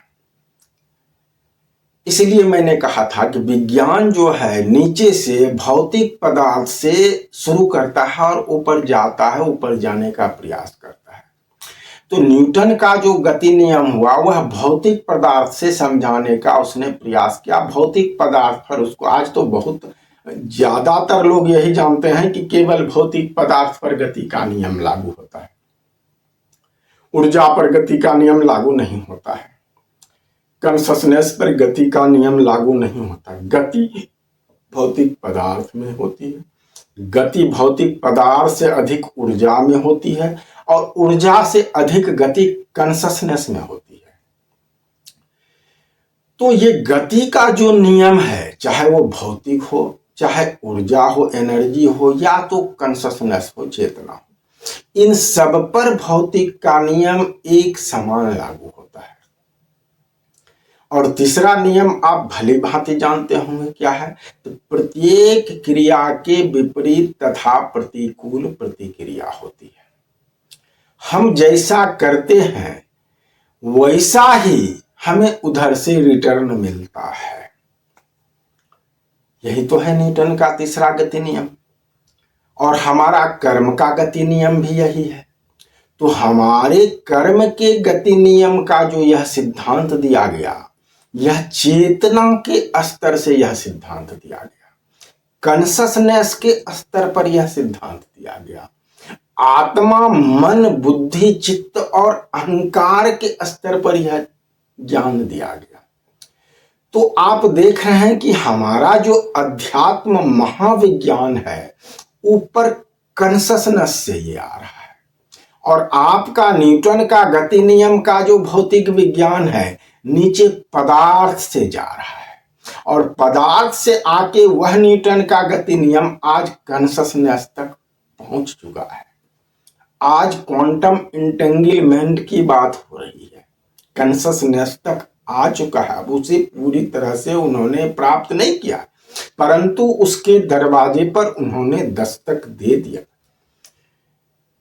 Speaker 1: इसलिए मैंने कहा था कि विज्ञान जो है नीचे से भौतिक पदार्थ से शुरू करता है और ऊपर जाता है, ऊपर जाने का प्रयास करता है। तो न्यूटन का जो गति नियम हुआ वह भौतिक पदार्थ से समझाने का उसने प्रयास किया। भौतिक पदार्थ पर उसको, आज तो बहुत ज्यादातर लोग यही जानते हैं कि केवल भौतिक पदार्थ पर गति का नियम लागू होता है, ऊर्जा पर गति का नियम लागू नहीं होता है, कॉन्शसनेस पर गति का नियम लागू नहीं होता। गति भौतिक पदार्थ में होती है। गति भौतिक पदार्थ से अधिक ऊर्जा में होती है और ऊर्जा से अधिक गति कॉन्शसनेस में होती है। तो ये गति का जो नियम है, चाहे वो भौतिक हो, चाहे ऊर्जा हो, एनर्जी हो, या तो कॉन्शसनेस हो, चेतना हो, इन सब पर भौतिक का नियम एक समान लागू होता है। और तीसरा नियम आप भली भांति जानते होंगे, क्या है? तो प्रत्येक क्रिया के विपरीत तथा प्रतिकूल प्रतिक्रिया होती है। हम जैसा करते हैं वैसा ही हमें उधर से रिटर्न मिलता है। यही तो है न्यूटन का तीसरा गति नियम। और हमारा कर्म का गति नियम भी यही है। तो हमारे कर्म के गति नियम का जो यह सिद्धांत दिया गया, यह चेतना के स्तर से यह सिद्धांत दिया गया, कॉन्शसनेस के स्तर पर यह सिद्धांत दिया गया, आत्मा, मन, बुद्धि, चित्त और अहंकार के स्तर पर यह ज्ञान दिया गया। तो आप देख रहे हैं कि हमारा जो अध्यात्म महाविज्ञान है, ऊपर कॉन्शसनेस से ये आ रहा है, और आपका न्यूटन का गति नियम का जो भौतिक विज्ञान है, नीचे पदार्थ से जा रहा है, और पदार्थ से आके वह न्यूटन का गति नियम आज कॉन्शसनेस तक पहुंच चुका है। आज क्वांटम इंटेंगलमेंट की बात हो रही है, कॉन्शसनेस तक आ चुका है। अब उसे पूरी तरह से उन्होंने प्राप्त नहीं किया, परंतु उसके दरवाजे पर उन्होंने दस्तक दे दिया।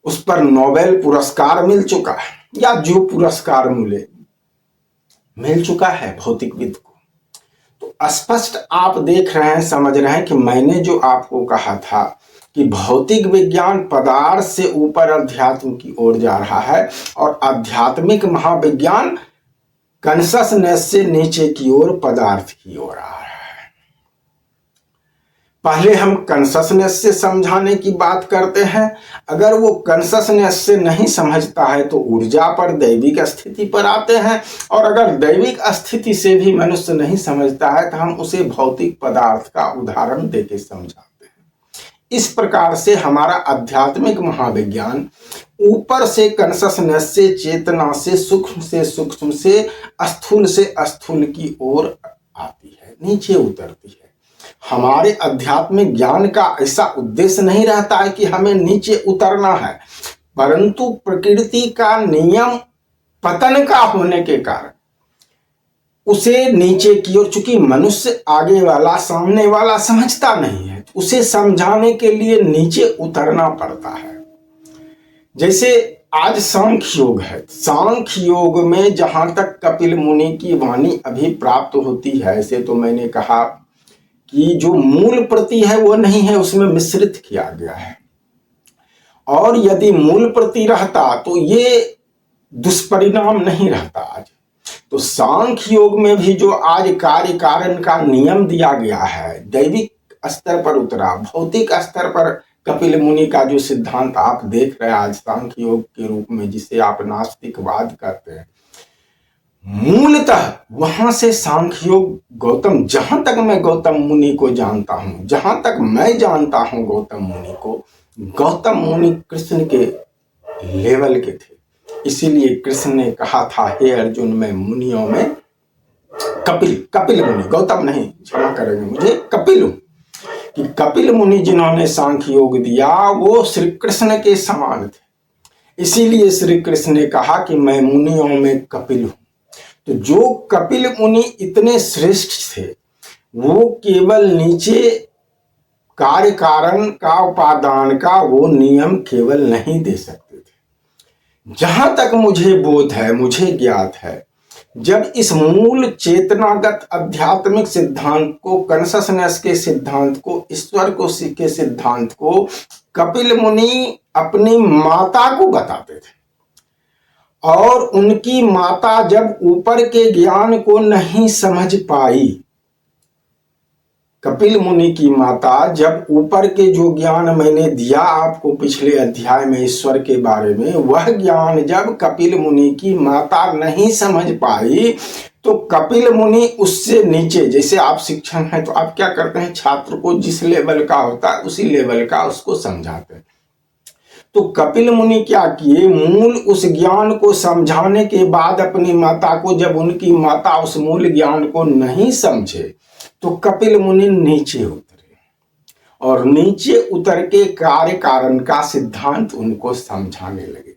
Speaker 1: उस पर नोबेल पुरस्कार मिल चुका है, या जो पुरस्कार मिल चुका है भौतिकविद को। तो स्पष्ट आप देख रहे हैं, समझ रहे हैं कि मैंने जो आपको कहा था कि भौतिक विज्ञान पदार्थ से ऊपर अध्यात्म की ओर जा रहा है, और आध्यात्मिक महाविज्ञान कॉन्शसनेस से नीचे की ओर पदार्थ की ओर आ रहा है। पहले हम कॉन्शसनेस से समझाने की बात करते हैं। अगर वो कॉन्शसनेस से नहीं समझता है तो ऊर्जा पर, दैविक स्थिति पर आते हैं, और अगर दैविक स्थिति से भी मनुष्य नहीं समझता है तो हम उसे भौतिक पदार्थ का उदाहरण देके समझाते हैं। इस प्रकार से हमारा आध्यात्मिक महाविज्ञान ऊपर से कॉन्शसनेस से, चेतना से सूक्ष्म से स्थूल की ओर आती है, नीचे उतरती है। हमारे आध्यात्मिक ज्ञान का ऐसा उद्देश्य नहीं रहता है कि हमें नीचे उतरना है, परंतु प्रकृति का नियम पतन का होने के कारण उसे नीचे की ओर, चूंकि मनुष्य आगे वाला सामने वाला समझता नहीं है, उसे समझाने के लिए नीचे उतरना पड़ता है। जैसे आज सांख्य योग है, सांख्य योग में जहां तक कपिल मुनि की वाणी अभी प्राप्त होती है, ऐसे तो मैंने कहा कि जो मूल प्रति है वो नहीं है, उसमें मिश्रित किया गया है। और यदि मूल प्रति रहता तो ये दुष्परिणाम नहीं रहता आज। तो सांख्य योग में भी जो आज कार्य कारण का नियम दिया गया है, दैविक स्तर पर उतरा, भौतिक स्तर पर कपिल मुनि का जो सिद्धांत आप देख रहे हैं आज सांख्य योग के रूप में, जिसे आप नास्तिकवाद कहते हैं, मूलतः वहां से सांख्य योग गौतम, जहां तक मैं गौतम मुनि को जानता हूं, जहां तक मैं जानता हूं गौतम मुनि को, गौतम मुनि कृष्ण के लेवल के थे। इसीलिए कृष्ण ने कहा था, हे अर्जुन, मैं मुनियों में कपिल मुनि, गौतम नहीं, क्षमा करेंगे मुझे, कपिल हूं। कि कपिल मुनि जिन्होंने सांख्य योग दिया वो श्री कृष्ण के समान थे। इसीलिए श्री कृष्ण ने कहा कि मैं मुनियों में कपिल हूं। तो जो कपिल मुनि इतने श्रेष्ठ थे, वो केवल नीचे कार्य कारण का, उपादान का वो नियम केवल नहीं दे सकते थे। जहां तक मुझे बोध है, मुझे ज्ञात है, जब इस मूल चेतनागत आध्यात्मिक सिद्धांत को, कॉन्शसनेस के सिद्धांत को, ईश्वर को के सिद्धांत को कपिल मुनि अपनी माता को बताते थे, और उनकी माता जब ऊपर के ज्ञान को नहीं समझ पाई, कपिल मुनि की माता जब ऊपर के जो ज्ञान मैंने दिया आपको पिछले अध्याय में ईश्वर के बारे में, वह ज्ञान जब कपिल मुनि की माता नहीं समझ पाई, तो कपिल मुनि उससे नीचे, जैसे आप शिक्षक हैं तो आप क्या करते हैं, छात्र को जिस लेवल का होता है उसी लेवल का उसको समझाते हैं। तो कपिल मुनि क्या किए, मूल उस ज्ञान को समझाने के बाद अपनी माता को, जब उनकी माता उस मूल ज्ञान को नहीं समझे, तो कपिल मुनि नीचे उतरे और नीचे उतर के कार्य कारण का सिद्धांत उनको समझाने लगे।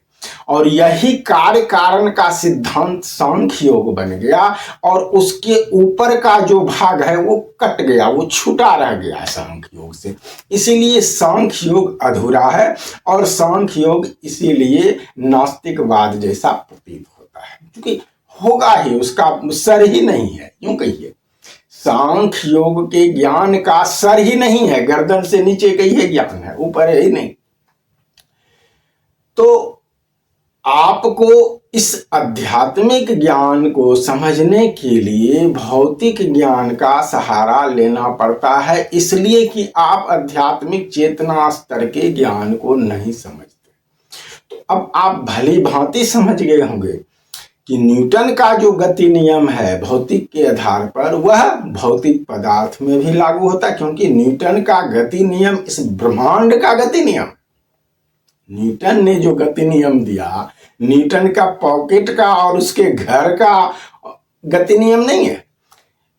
Speaker 1: और यही कार्य कारण का सिद्धांत सांख्य योग बन गया, और उसके ऊपर का जो भाग है वो कट गया, वो छूटा रह गया सांख्य योग से। इसीलिए सांख्य योग अधूरा है, और सांख्य योग इसीलिए नास्तिकवाद जैसा प्रतीत होता है, क्योंकि होगा ही, उसका सर ही नहीं है। यूं कहिए, सांख्य योग के ज्ञान का सर ही नहीं है, गर्दन से नीचे का ही ज्ञान है, ऊपर है ही नहीं। तो आपको इस आध्यात्मिक ज्ञान को समझने के लिए भौतिक ज्ञान का सहारा लेना पड़ता है, इसलिए कि आप आध्यात्मिक चेतना स्तर के ज्ञान को नहीं समझते। तो अब आप भली भांति समझ गए होंगे कि न्यूटन का जो गति नियम है भौतिक के आधार पर, वह भौतिक पदार्थ में भी लागू होता है, क्योंकि न्यूटन का गति नियम इस ब्रह्मांड का गति नियम, न्यूटन ने जो गति नियम दिया, न्यूटन का पॉकेट का और उसके घर का गति नियम नहीं है,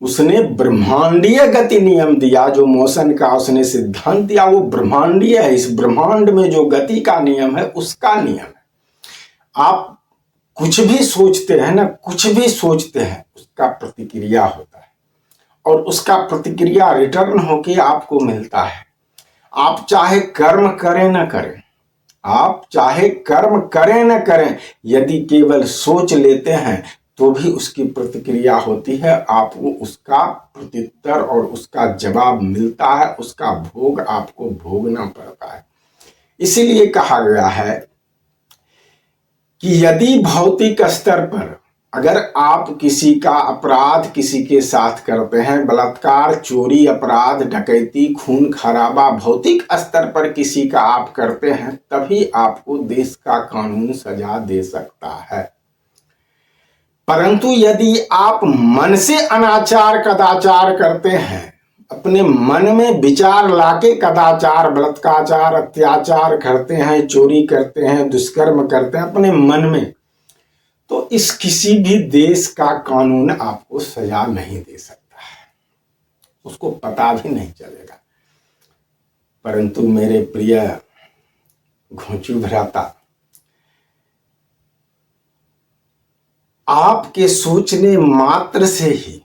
Speaker 1: उसने ब्रह्मांडीय गति नियम दिया। जो मोशन का उसने सिद्धांत दिया वो ब्रह्मांडीय है, इस ब्रह्मांड में जो गति का नियम है उसका नियम है। आप कुछ भी सोचते हैं ना, कुछ भी सोचते हैं, उसका प्रतिक्रिया होता है, और उसका प्रतिक्रिया रिटर्न होके आपको मिलता है। आप चाहे कर्म करें ना करें, आप चाहे कर्म करें न करें, यदि केवल सोच लेते हैं तो भी उसकी प्रतिक्रिया होती है, आपको उसका प्रत्युत्तर और उसका जवाब मिलता है, उसका भोग आपको भोगना पड़ता है। इसीलिए कहा गया है कि यदि भौतिक स्तर पर अगर आप किसी का अपराध किसी के साथ करते हैं, बलात्कार, चोरी, अपराध, डकैती, खून खराबा भौतिक स्तर पर किसी का आप करते हैं, तभी आपको देश का कानून सजा दे सकता है। परंतु यदि आप मन से अनाचार कदाचार करते हैं, अपने मन में विचार लाके कदाचार, बलात्कार, अत्याचार करते हैं, चोरी करते हैं, दुष्कर्म करते हैं अपने मन में, तो इस किसी भी देश का कानून आपको सजा नहीं दे सकता है, उसको पता भी नहीं चलेगा। परंतु मेरे प्रिय घोंचू भ्राता, आपके सोचने मात्र से ही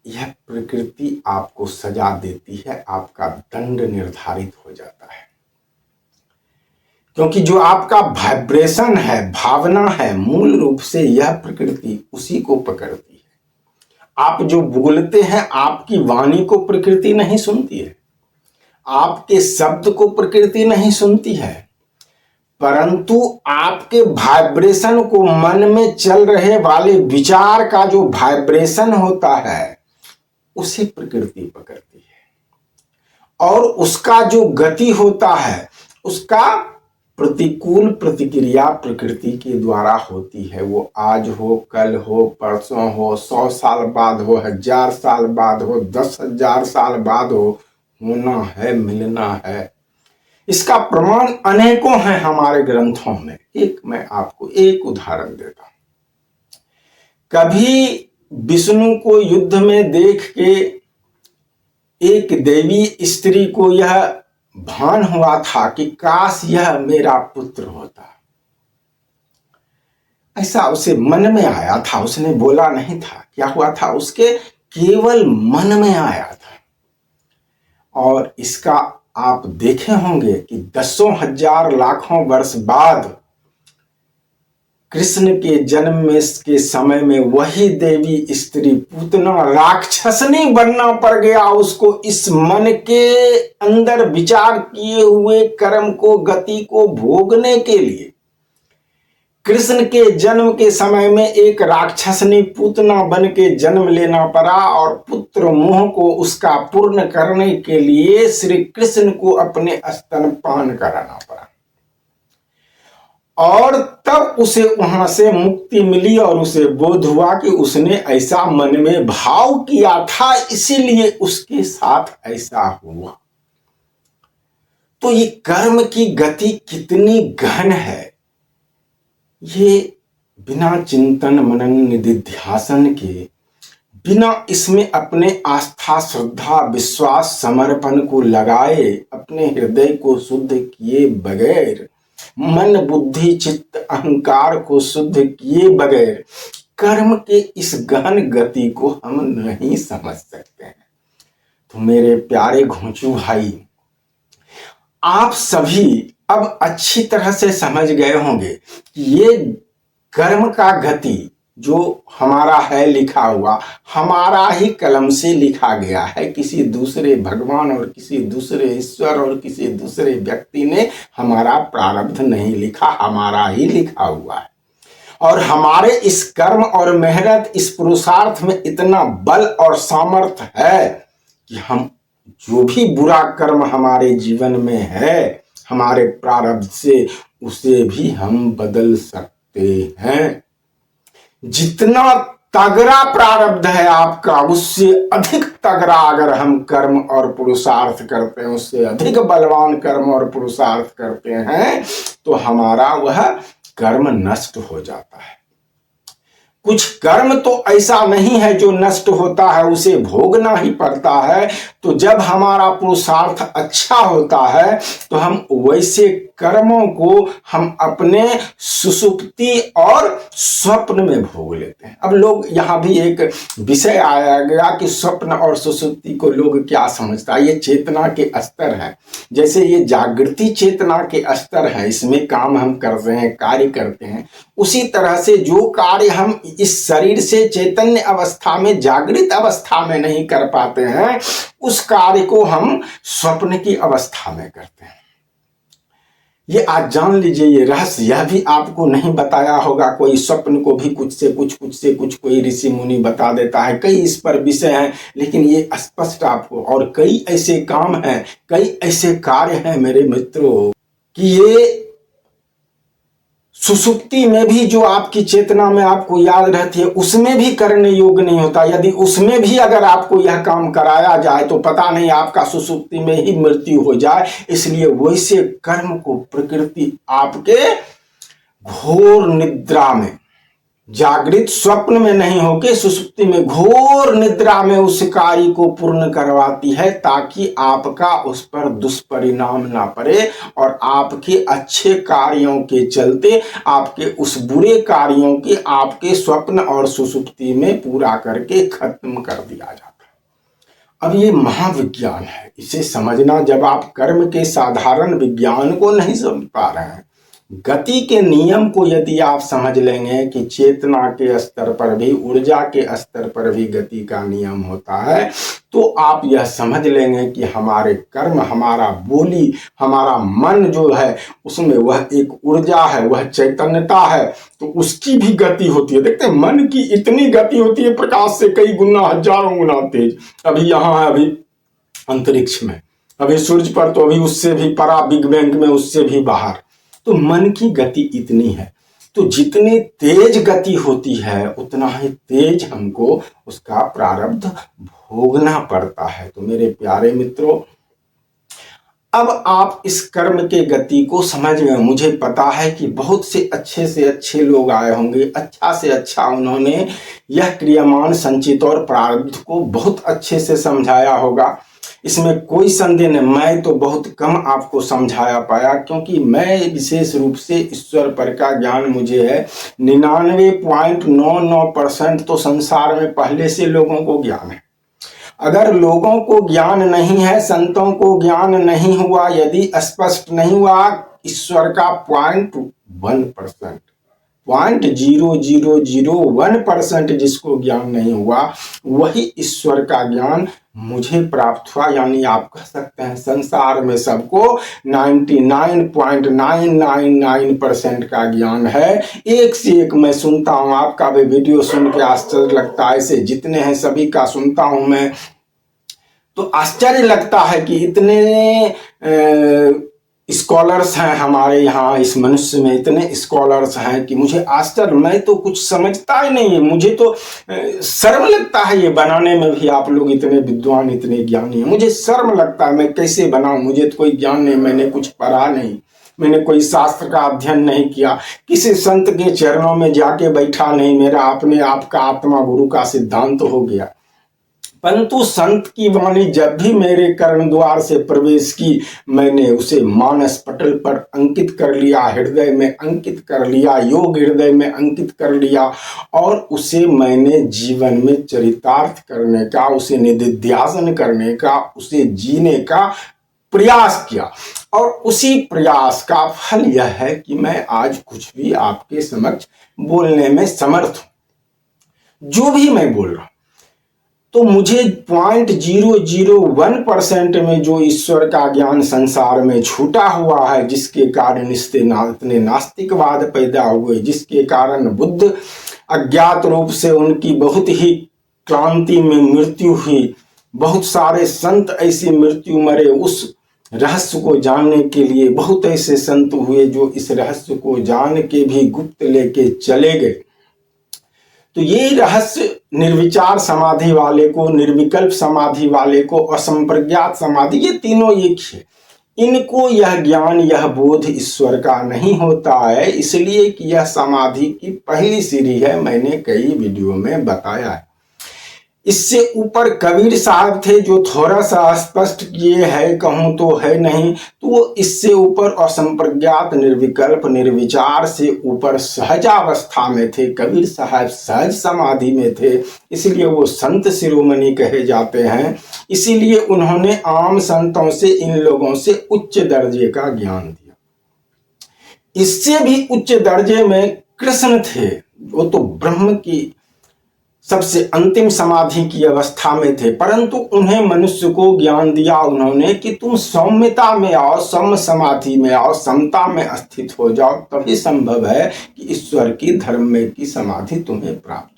Speaker 1: यह प्रकृति आपको सजा देती है, आपका दंड निर्धारित हो जाता है। क्योंकि जो आपका वाइब्रेशन है, भावना है, मूल रूप से यह प्रकृति उसी को पकड़ती है। आप जो बोलते हैं, आपकी वाणी को प्रकृति नहीं सुनती है, आपके शब्द को प्रकृति नहीं सुनती है, परंतु आपके वाइब्रेशन को, मन में चल रहे वाले विचार का जो वाइब्रेशन होता है उसे प्रकृति पकड़ती है, और उसका जो गति होता है उसका प्रतिकूल प्रतिक्रिया प्रकृति के द्वारा होती है। वो आज हो, कल हो, परसों हो, 100 साल बाद हो, 1000 साल बाद हो, 10,000 साल बाद हो, होना है, मिलना है। इसका प्रमाण अनेकों हैं हमारे ग्रंथों में। एक मैं आपको एक उदाहरण देता हूं। कभी विष्णु को युद्ध में देख के एक देवी स्त्री को यह भान हुआ था कि काश यह मेरा पुत्र होता। ऐसा उसे मन में आया था, उसने बोला नहीं था। क्या हुआ था, उसके केवल मन में आया था। और इसका आप देखे होंगे कि दसों हजार लाखों वर्ष बाद कृष्ण के जन्म में के समय में वही देवी स्त्री पूतना राक्षसनी बनना पड़ गया उसको, इस मन के अंदर विचार किए हुए कर्म को, गति को भोगने के लिए। कृष्ण के जन्म के समय में एक राक्षसनी पूतना बन के जन्म लेना पड़ा, और पुत्र मोह को उसका पूर्ण करने के लिए श्री कृष्ण को अपने स्तनपान कराना पड़ा, और तब उसे वहां से मुक्ति मिली और उसे बोध हुआ कि उसने ऐसा मन में भाव किया था, इसीलिए उसके साथ ऐसा हुआ। तो ये कर्म की गति कितनी गहन है, ये बिना चिंतन मनन निधिध्यासन के, बिना इसमें अपने आस्था श्रद्धा विश्वास समर्पण को लगाए, अपने हृदय को शुद्ध किए बगैर, मन बुद्धि चित्त अहंकार को शुद्ध किए बगैर कर्म के इस गहन गति को हम नहीं समझ सकते हैं। तो मेरे प्यारे घोंचू भाई, आप सभी अब अच्छी तरह से समझ गए होंगे कि ये कर्म का गति जो हमारा है लिखा हुआ, हमारा ही कलम से लिखा गया है। किसी दूसरे भगवान और किसी दूसरे ईश्वर और किसी दूसरे व्यक्ति ने हमारा प्रारब्ध नहीं लिखा, हमारा ही लिखा हुआ है। और हमारे इस कर्म और मेहनत, इस पुरुषार्थ में इतना बल और सामर्थ्य है कि हम जो भी बुरा कर्म हमारे जीवन में है, हमारे प्रारब्ध से, उसे भी हम बदल सकते हैं। जितना तगड़ा प्रारब्ध है आपका, उससे अधिक तगड़ा अगर हम कर्म और पुरुषार्थ करते हैं, उससे अधिक बलवान कर्म और पुरुषार्थ करते हैं, तो हमारा वह कर्म नष्ट हो जाता है। कुछ कर्म तो ऐसा नहीं है जो नष्ट होता है, उसे भोगना ही पड़ता है। तो जब हमारा पुरुषार्थ अच्छा होता है तो हम वैसे कर्मों को हम अपने सुषुप्ति और स्वप्न में भोग लेते हैं। अब लोग यहाँ भी एक विषय आया गया कि स्वप्न और सुषुप्ति को लोग क्या समझता है। ये चेतना के स्तर है, जैसे ये जागृति चेतना के स्तर है, इसमें काम हम करते हैं, कार्य करते हैं। उसी तरह से जो कार्य हम इस शरीर से चैतन्य अवस्था में, जागृत अवस्था में नहीं कर पाते हैं, उस कार्य को हम स्वप्न की अवस्था में करते हैं। ये आज जान लीजिए, ये रहस्य यह भी आपको नहीं बताया होगा। कोई स्वप्न को भी कुछ से कुछ कोई ऋषि मुनि बता देता है, कई इस पर विषय हैं, लेकिन ये स्पष्ट आपको, और कई ऐसे काम हैं, कई ऐसे कार्य हैं मेरे मित्रों, कि ये सुषुप्ति में भी जो आपकी चेतना में आपको याद रहती है, उसमें भी करने योग्य नहीं होता। यदि उसमें भी अगर आपको यह काम कराया जाए तो पता नहीं आपका सुषुप्ति में ही मृत्यु हो जाए। इसलिए वैसे कर्म को प्रकृति आपके घोर निद्रा में, जागृत स्वप्न में नहीं होके सुषुप्ति में, घोर निद्रा में उस कार्य को पूर्ण करवाती है, ताकि आपका उस पर दुष्परिणाम ना पड़े और आपके अच्छे कार्यों के चलते आपके उस बुरे कार्यों के आपके स्वप्न और सुषुप्ति में पूरा करके खत्म कर दिया जाता है। अब ये महाविज्ञान है, इसे समझना, जब आप कर्म के साधारण विज्ञान को नहीं समझ पा रहे हैं, गति के नियम को यदि आप समझ लेंगे कि चेतना के स्तर पर भी, ऊर्जा के स्तर पर भी गति का नियम होता है, तो आप यह समझ लेंगे कि हमारे कर्म, हमारा बोली, हमारा मन जो है, उसमें वह एक ऊर्जा है, वह चैतन्यता है, तो उसकी भी गति होती है। देखते हैं, मन की इतनी गति होती है, प्रकाश से कई गुना, हजारों गुना तेज। अभी यहाँ है, अभी अंतरिक्ष में, अभी सूर्य पर, तो अभी उससे भी परा, बिग बैंग में उससे भी बाहर। तो मन की गति इतनी है, तो जितनी तेज गति होती है उतना ही तेज हमको उसका प्रारब्ध भोगना पड़ता है। तो मेरे प्यारे मित्रों, अब आप इस कर्म के गति को समझ गए। मुझे पता है कि बहुत से अच्छे लोग आए होंगे, अच्छा से अच्छा उन्होंने यह क्रियामान संचित और प्रारब्ध को बहुत अच्छे से समझाया होगा, इसमें कोई संदेह नहीं। मैं तो बहुत कम आपको समझाया पाया, क्योंकि मैं विशेष रूप से ईश्वर पर का ज्ञान मुझे है। 99.99% तो संसार में पहले से लोगों को ज्ञान है। अगर लोगों को ज्ञान नहीं है, संतों को ज्ञान नहीं हुआ, यदि स्पष्ट नहीं हुआ ईश्वर का 0.1%, 0.0001% जिसको ज्ञान नहीं हुआ, वही ईश्वर का ज्ञान मुझे प्राप्त हुआ। यानी आप कह सकते हैं संसार में सबको 99.999% का ज्ञान है। एक से एक मैं सुनता हूँ, आपका भी वीडियो सुन के आश्चर्य लगता है, ऐसे जितने हैं सभी का सुनता हूँ मैं, तो आश्चर्य लगता है कि इतने स्कॉलर्स हैं हमारे यहाँ, इस मनुष्य में इतने स्कॉलर्स हैं कि मुझे आश्चर्य, मैं तो कुछ समझता ही नहीं है। मुझे तो शर्म लगता है ये बनाने में भी। आप लोग इतने विद्वान, इतने ज्ञानी हैं, मुझे शर्म लगता है, मैं कैसे बनाऊं? मुझे तो कोई ज्ञान नहीं, मैंने कुछ पढ़ा नहीं, मैंने कोई शास्त्र का अध्ययन नहीं किया, किसी संत के चरणों में जाके बैठा नहीं, मेरा अपने आप का आत्मा गुरु का सिद्धांत हो गया। परंतु संत की वाणी जब भी मेरे कर्ण द्वार से प्रवेश की, मैंने उसे मानस पटल पर अंकित कर लिया, हृदय में अंकित कर लिया, योग हृदय में अंकित कर लिया, और उसे मैंने जीवन में चरितार्थ करने का, उसे निधिध्यासन करने का, उसे जीने का प्रयास किया। और उसी प्रयास का फल यह है कि मैं आज कुछ भी आपके समक्ष बोलने में समर्थ हूं। जो भी मैं बोल रहा हूं, तो मुझे 0.001% में जो ईश्वर का ज्ञान संसार में छूटा हुआ है, जिसके कारण इतने नास्तिकवाद पैदा हुए, जिसके कारण बुद्ध अज्ञात रूप से उनकी बहुत ही क्रांति में मृत्यु हुई, बहुत सारे संत ऐसी मृत्यु मरे, उस रहस्य को जानने के लिए बहुत ऐसे संत हुए जो इस रहस्य को जान के भी गुप्त लेके चले गए। तो ये रहस्य निर्विचार समाधि वाले को, निर्विकल्प समाधि वाले को, असंप्रज्ञात समाधि, ये तीनों एक है। इनको यह ज्ञान, यह बोध ईश्वर का नहीं होता है, इसलिए कि यह समाधि की पहली सीढ़ी है। मैंने कई वीडियो में बताया है। इससे ऊपर कबीर साहब थे जो थोड़ा सा स्पष्ट किए है, कहूं तो है नहीं, तो वो इससे ऊपर असंप्रज्ञात, निर्विकल्प, निर्विचार से ऊपर सहजावस्था में थे। कबीर साहब सहज समाधि में थे, इसलिए वो संत शिरोमणि कहे जाते हैं। इसीलिए उन्होंने आम संतों से, इन लोगों से उच्च दर्जे का ज्ञान दिया। इससे भी उच्च दर्जे में कृष्ण थे, वो तो ब्रह्म की सबसे अंतिम समाधि की अवस्था में थे, परंतु उन्हें मनुष्य को ज्ञान दिया उन्होंने कि तुम सौम्यता में आओ, सम समाधि में आओ, समता में स्थित हो जाओ, तभी संभव है कि ईश्वर की धर्म में की समाधि तुम्हें प्राप्त हो।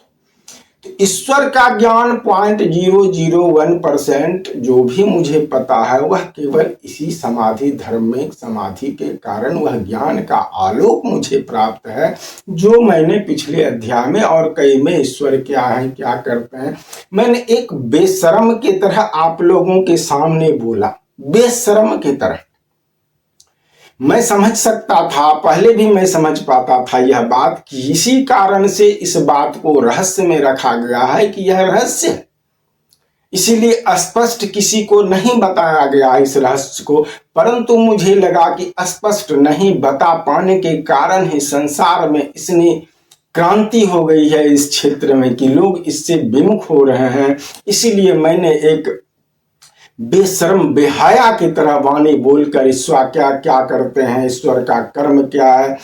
Speaker 1: तो ईश्वर का ज्ञान 0.001% जो भी मुझे पता है, वह केवल इसी समाधि, धर्म में समाधि के कारण वह ज्ञान का आलोक मुझे प्राप्त है, जो मैंने पिछले अध्याय में और कई में ईश्वर क्या है, क्या करते हैं, मैंने एक बेशर्म की तरह आप लोगों के सामने बोला। बेशर्म की तरह मैं समझ सकता था, पहले भी मैं समझ पाता था यह बात, कि इसी कारण से इस बात को रहस्य में रखा गया है कि यह रहस्य है, इसीलिए स्पष्ट किसी को नहीं बताया गया इस रहस्य को। परंतु मुझे लगा कि स्पष्ट नहीं बता पाने के कारण ही संसार में इतनी क्रांति हो गई है इस क्षेत्र में कि लोग इससे विमुख हो रहे हैं। इसीलिए मैंने एक बेशर्म, बेहया की तरह वाणी बोलकर ईश्वर क्या क्या करते हैं, ईश्वर का कर्म क्या है,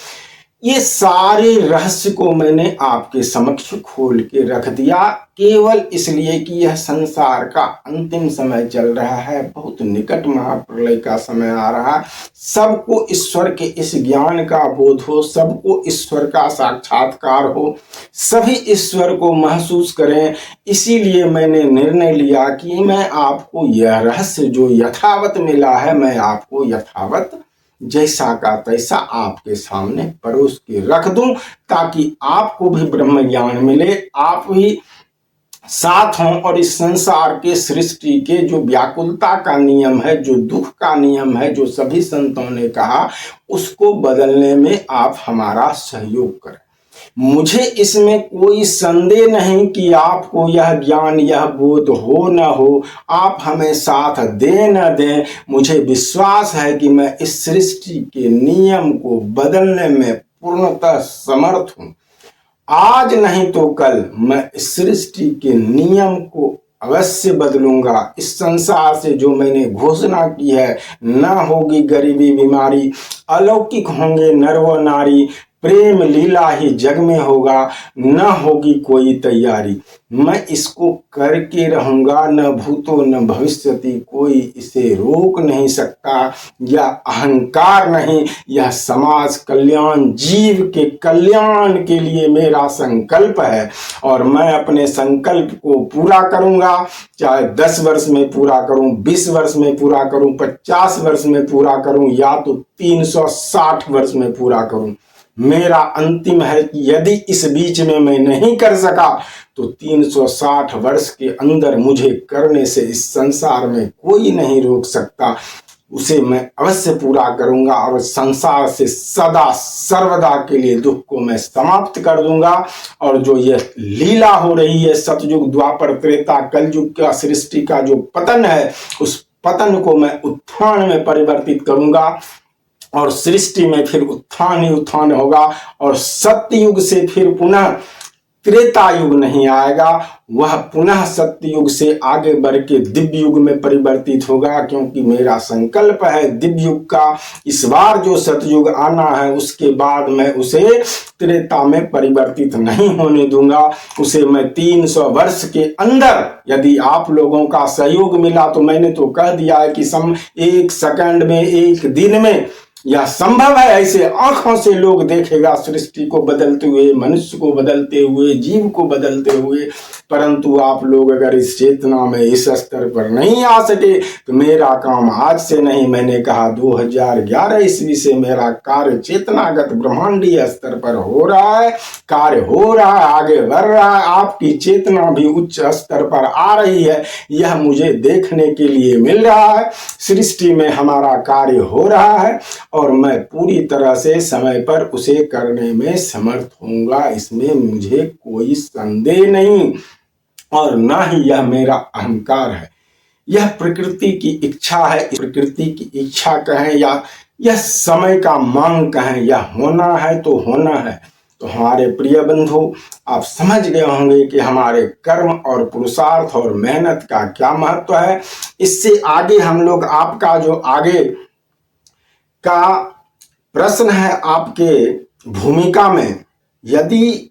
Speaker 1: ये सारे रहस्य को मैंने आपके समक्ष खोल के रख दिया, केवल इसलिए कि यह संसार का अंतिम समय चल रहा है, बहुत निकट महाप्रलय का समय आ रहा है। सबको ईश्वर के इस ज्ञान का बोध हो, सबको ईश्वर का साक्षात्कार हो, सभी ईश्वर को महसूस करें। इसीलिए मैंने निर्णय लिया कि मैं आपको यह रहस्य जो यथावत मिला है, मैं आपको यथावत जैसा का तैसा आपके सामने परोस के रख दूं, ताकि आपको भी ब्रह्म ज्ञान मिले, आप भी साथ हों, और इस संसार के सृष्टि के जो व्याकुलता का नियम है, जो दुख का नियम है, जो सभी संतों ने कहा, उसको बदलने में आप हमारा सहयोग करें। मुझे इसमें कोई संदेह नहीं कि आपको यह ज्ञान, यह बोध हो न हो, आप हमें साथ दें न दें, मुझे विश्वास है कि मैं इस सृष्टि के नियम को बदलने में पूर्णतः समर्थ हूं। आज नहीं तो कल मैं इस सृष्टि के नियम को अवश्य बदलूंगा। इस संसार से जो मैंने घोषणा की है, न होगी गरीबी बीमारी, अलौकिक होंगे नर व नारी, प्रेम लीला ही जग में होगा, न होगी कोई तैयारी। मैं इसको करके रहूंगा, न भूतो न भविष्यति, कोई इसे रोक नहीं सकता। यह अहंकार नहीं, यह समाज कल्याण, जीव के कल्याण के लिए मेरा संकल्प है और मैं अपने संकल्प को पूरा करूंगा। चाहे 10 वर्ष में पूरा करूं, 20 वर्ष में पूरा करूं, 50 वर्ष में पूरा करूं या तो 360 वर्ष में पूरा करूं। मेरा अंतिम है कि यदि इस बीच में मैं नहीं कर सका तो 360 वर्ष के अंदर मुझे करने से इस संसार में कोई नहीं रोक सकता। उसे मैं अवश्य पूरा करूंगा और संसार से सदा सर्वदा के लिए दुख को मैं समाप्त कर दूंगा। और जो यह लीला हो रही है सतयुग द्वापर त्रेता कलयुग का सृष्टि का जो पतन है, उस पतन को मैं उत्थान में परिवर्तित करूंगा और सृष्टि में फिर उत्थान ही उत्थान होगा और सत्ययुग से फिर पुनः त्रेता युग नहीं आएगा, वह पुनः सत्ययुग से आगे बढ़ के दिव्य युग में परिवर्तित होगा। क्योंकि मेरा संकल्प है दिव्य युग का, इस बार जो सतयुग आना है उसके बाद मैं उसे त्रेता में परिवर्तित नहीं होने दूंगा। उसे मैं 300 वर्ष के अंदर, यदि आप लोगों का सहयोग मिला तो मैंने तो कह दिया है कि 1 सेकंड में, 1 दिन में यह संभव है। ऐसे आंखों से लोग देखेगा सृष्टि को बदलते हुए, मनुष्य को बदलते हुए, जीव को बदलते हुए। परंतु आप लोग अगर इस चेतना में इस स्तर पर नहीं आ सके तो मेरा काम आज से नहीं, मैंने कहा 2011 ईस्वी से मेरा कार्य चेतनागत ब्रह्मांडीय स्तर पर हो रहा है, कार्य हो रहा है, आगे बढ़ रहा है। आपकी चेतना भी उच्च स्तर पर आ रही है, यह मुझे देखने के लिए मिल रहा है। सृष्टि में हमारा कार्य हो रहा है और मैं पूरी तरह से समय पर उसे करने में समर्थ होऊंगा, इसमें मुझे कोई संदेह नहीं। और ना ही यह मेरा अहंकार है, यह प्रकृति की इच्छा है। प्रकृति की इच्छा कहें या यह समय का मांग कहें, यह होना है तो होना है। तो हमारे प्रिय बंधु, आप समझ गए होंगे कि हमारे कर्म और पुरुषार्थ और मेहनत का क्या महत्व है। इससे आगे हम लोग, आपका जो आगे का प्रश्न है आपके भूमिका में, यदि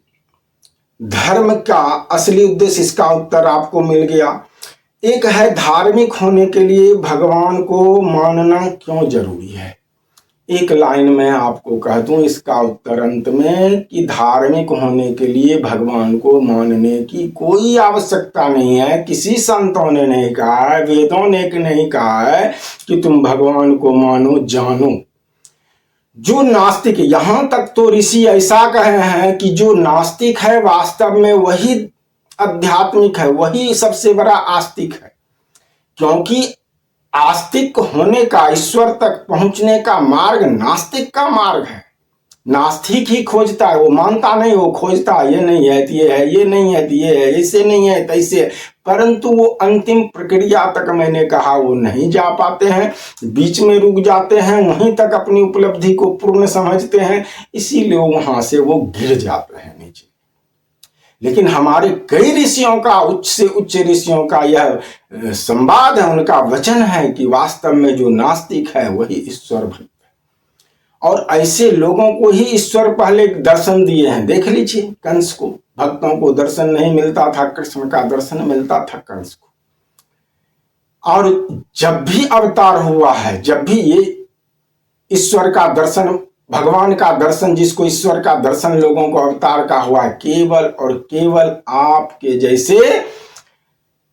Speaker 1: धर्म का असली उद्देश्य, इसका उत्तर आपको मिल गया। एक है धार्मिक होने के लिए भगवान को मानना क्यों जरूरी है। एक लाइन में आपको कह दूं इसका उत्तर अंत में कि धार्मिक होने के लिए भगवान को मानने की कोई आवश्यकता नहीं है। किसी संतों ने नहीं कहा है, वेदों ने नहीं कहा है कि तुम भगवान को मानो जानो। जो नास्तिक, यहां तक तो ऋषि ऐसा कहे हैं कि जो नास्तिक है वास्तव में वही आध्यात्मिक है, वही सबसे बड़ा आस्तिक है। क्योंकि आस्तिक होने का, ईश्वर तक पहुंचने का मार्ग नास्तिक का मार्ग है। नास्तिक ही खोजता है, वो मानता नहीं, वो खोजता है, ये नहीं है तो ये है, ये नहीं है तो ये है, ऐसे नहीं है तैसे। परंतु वो अंतिम प्रक्रिया तक, मैंने कहा, वो नहीं जा पाते हैं, बीच में रुक जाते हैं, वहीं तक अपनी उपलब्धि को पूर्ण समझते हैं, इसीलिए वहां से वो गिर जाते हैं नीचे। लेकिन हमारे कई ऋषियों का, उच्च से उच्च ऋषियों का यह संवाद है, उनका वचन है कि वास्तव में जो नास्तिक है वही ईश्वर भक्त है। और ऐसे लोगों को ही ईश्वर पहले दर्शन दिए हैं। देख लीजिए कंस को, भक्तों को दर्शन नहीं मिलता था, कृष्ण का दर्शन मिलता था कंस को। और जब भी अवतार हुआ है, जब भी ये ईश्वर का दर्शन, भगवान का दर्शन, जिसको ईश्वर का दर्शन लोगों को अवतार का हुआ है, केवल और केवल आपके जैसे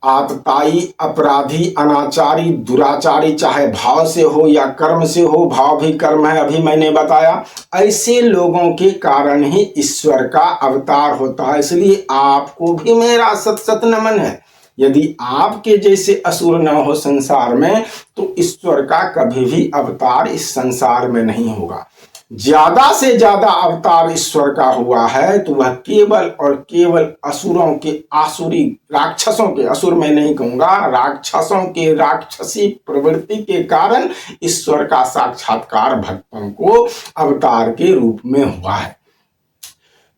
Speaker 1: आतताई, अपराधी, अनाचारी, दुराचारी, चाहे भाव से हो या कर्म से हो, भाव भी कर्म है, अभी मैंने बताया, ऐसे लोगों के कारण ही ईश्वर का अवतार होता है। इसलिए आपको भी मेरा सत सत नमन है। यदि आपके जैसे असुर न हो संसार में तो ईश्वर का कभी भी अवतार इस संसार में नहीं होगा। ज्यादा से ज्यादा अवतार ईश्वर का हुआ है तो वह केवल और केवल असुरों के, आसुरी राक्षसों के, असुर मैं नहीं कहूंगा, राक्षसों के राक्षसी प्रवृत्ति के कारण ईश्वर का साक्षात्कार भक्तों को अवतार के रूप में हुआ है।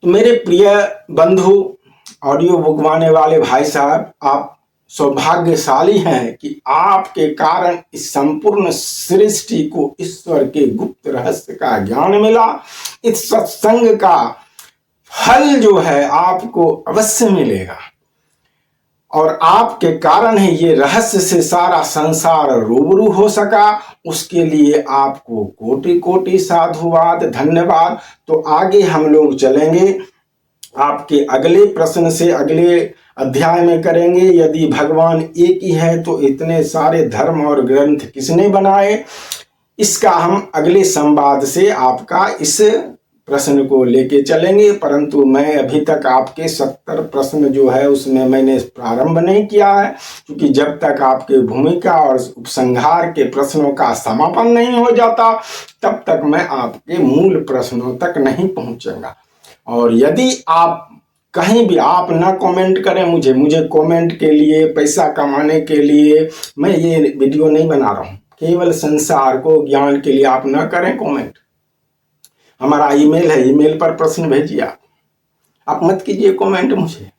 Speaker 1: तो मेरे प्रिय बंधु, ऑडियो बुक वाले भाई साहब, आप सौभाग्यशाली हैं कि आपके कारण इस संपूर्ण सृष्टि को ईश्वर के गुप्त रहस्य का ज्ञान मिला। इस सत्संग का फल जो है आपको अवश्य मिलेगा और आपके कारण ही ये रहस्य से सारा संसार रूबरू हो सका। उसके लिए आपको कोटि कोटि साधुवाद, धन्यवाद। तो आगे हम लोग चलेंगे, आपके अगले प्रश्न से अगले अध्याय में करेंगे। यदि भगवान एक ही है तो इतने सारे धर्म और ग्रंथ किसने बनाए, इसका हम अगले संवाद से आपका इस प्रश्न को लेके चलेंगे। परंतु मैं अभी तक आपके 70 प्रश्न जो है उसमें मैंने प्रारंभ नहीं किया है, क्योंकि जब तक आपके भूमिका और उपसंहार के प्रश्नों का समापन नहीं हो जाता तब तक मैं आपके मूल प्रश्नों तक नहीं पहुंचूंगा। और यदि आप कहीं भी आप ना कमेंट करें, मुझे कमेंट के लिए, पैसा कमाने के लिए मैं ये वीडियो नहीं बना रहा हूं। केवल संसार को ज्ञान के लिए आप ना करें कमेंट। हमारा ईमेल है, ईमेल पर प्रश्न भेजिए। आप मत कीजिए कमेंट मुझे,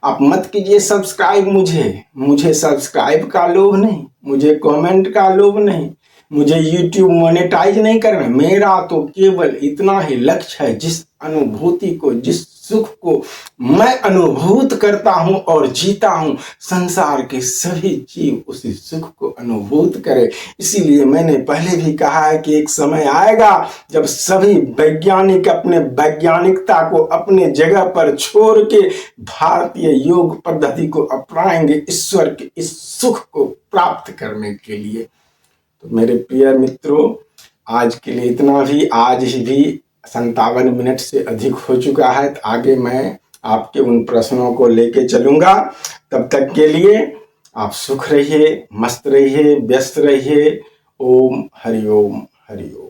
Speaker 1: आप मत कीजिए सब्सक्राइब मुझे सब्सक्राइब का लोभ नहीं, मुझे कमेंट का लोभ नहीं, मुझे यूट्यूब मोनेटाइज नहीं करना। मेरा तो केवल इतना ही लक्ष्य है, जिस अनुभूति को, जिस सुख को मैं अनुभूत करता हूं और जीता हूं, संसार के सभी जीव उसी सुख को अनुभूत करें। इसीलिए मैंने पहले भी कहा है कि एक समय आएगा जब सभी वैज्ञानिक अपने वैज्ञानिकता को अपने जगह पर छोड़ के भारतीय योग पद्धति को अपनाएंगे ईश्वर के इस सुख को प्राप्त करने के लिए। तो मेरे प्रिय मित्रों, आज के लिए इतना भी। आज ही भी 57 मिनट से अधिक हो चुका है। तो आगे मैं आपके उन प्रश्नों को लेके चलूंगा। तब तक के लिए आप सुख रहिए, मस्त रहिए, व्यस्त रहिए। ओम हरि ओम, हरि ओम।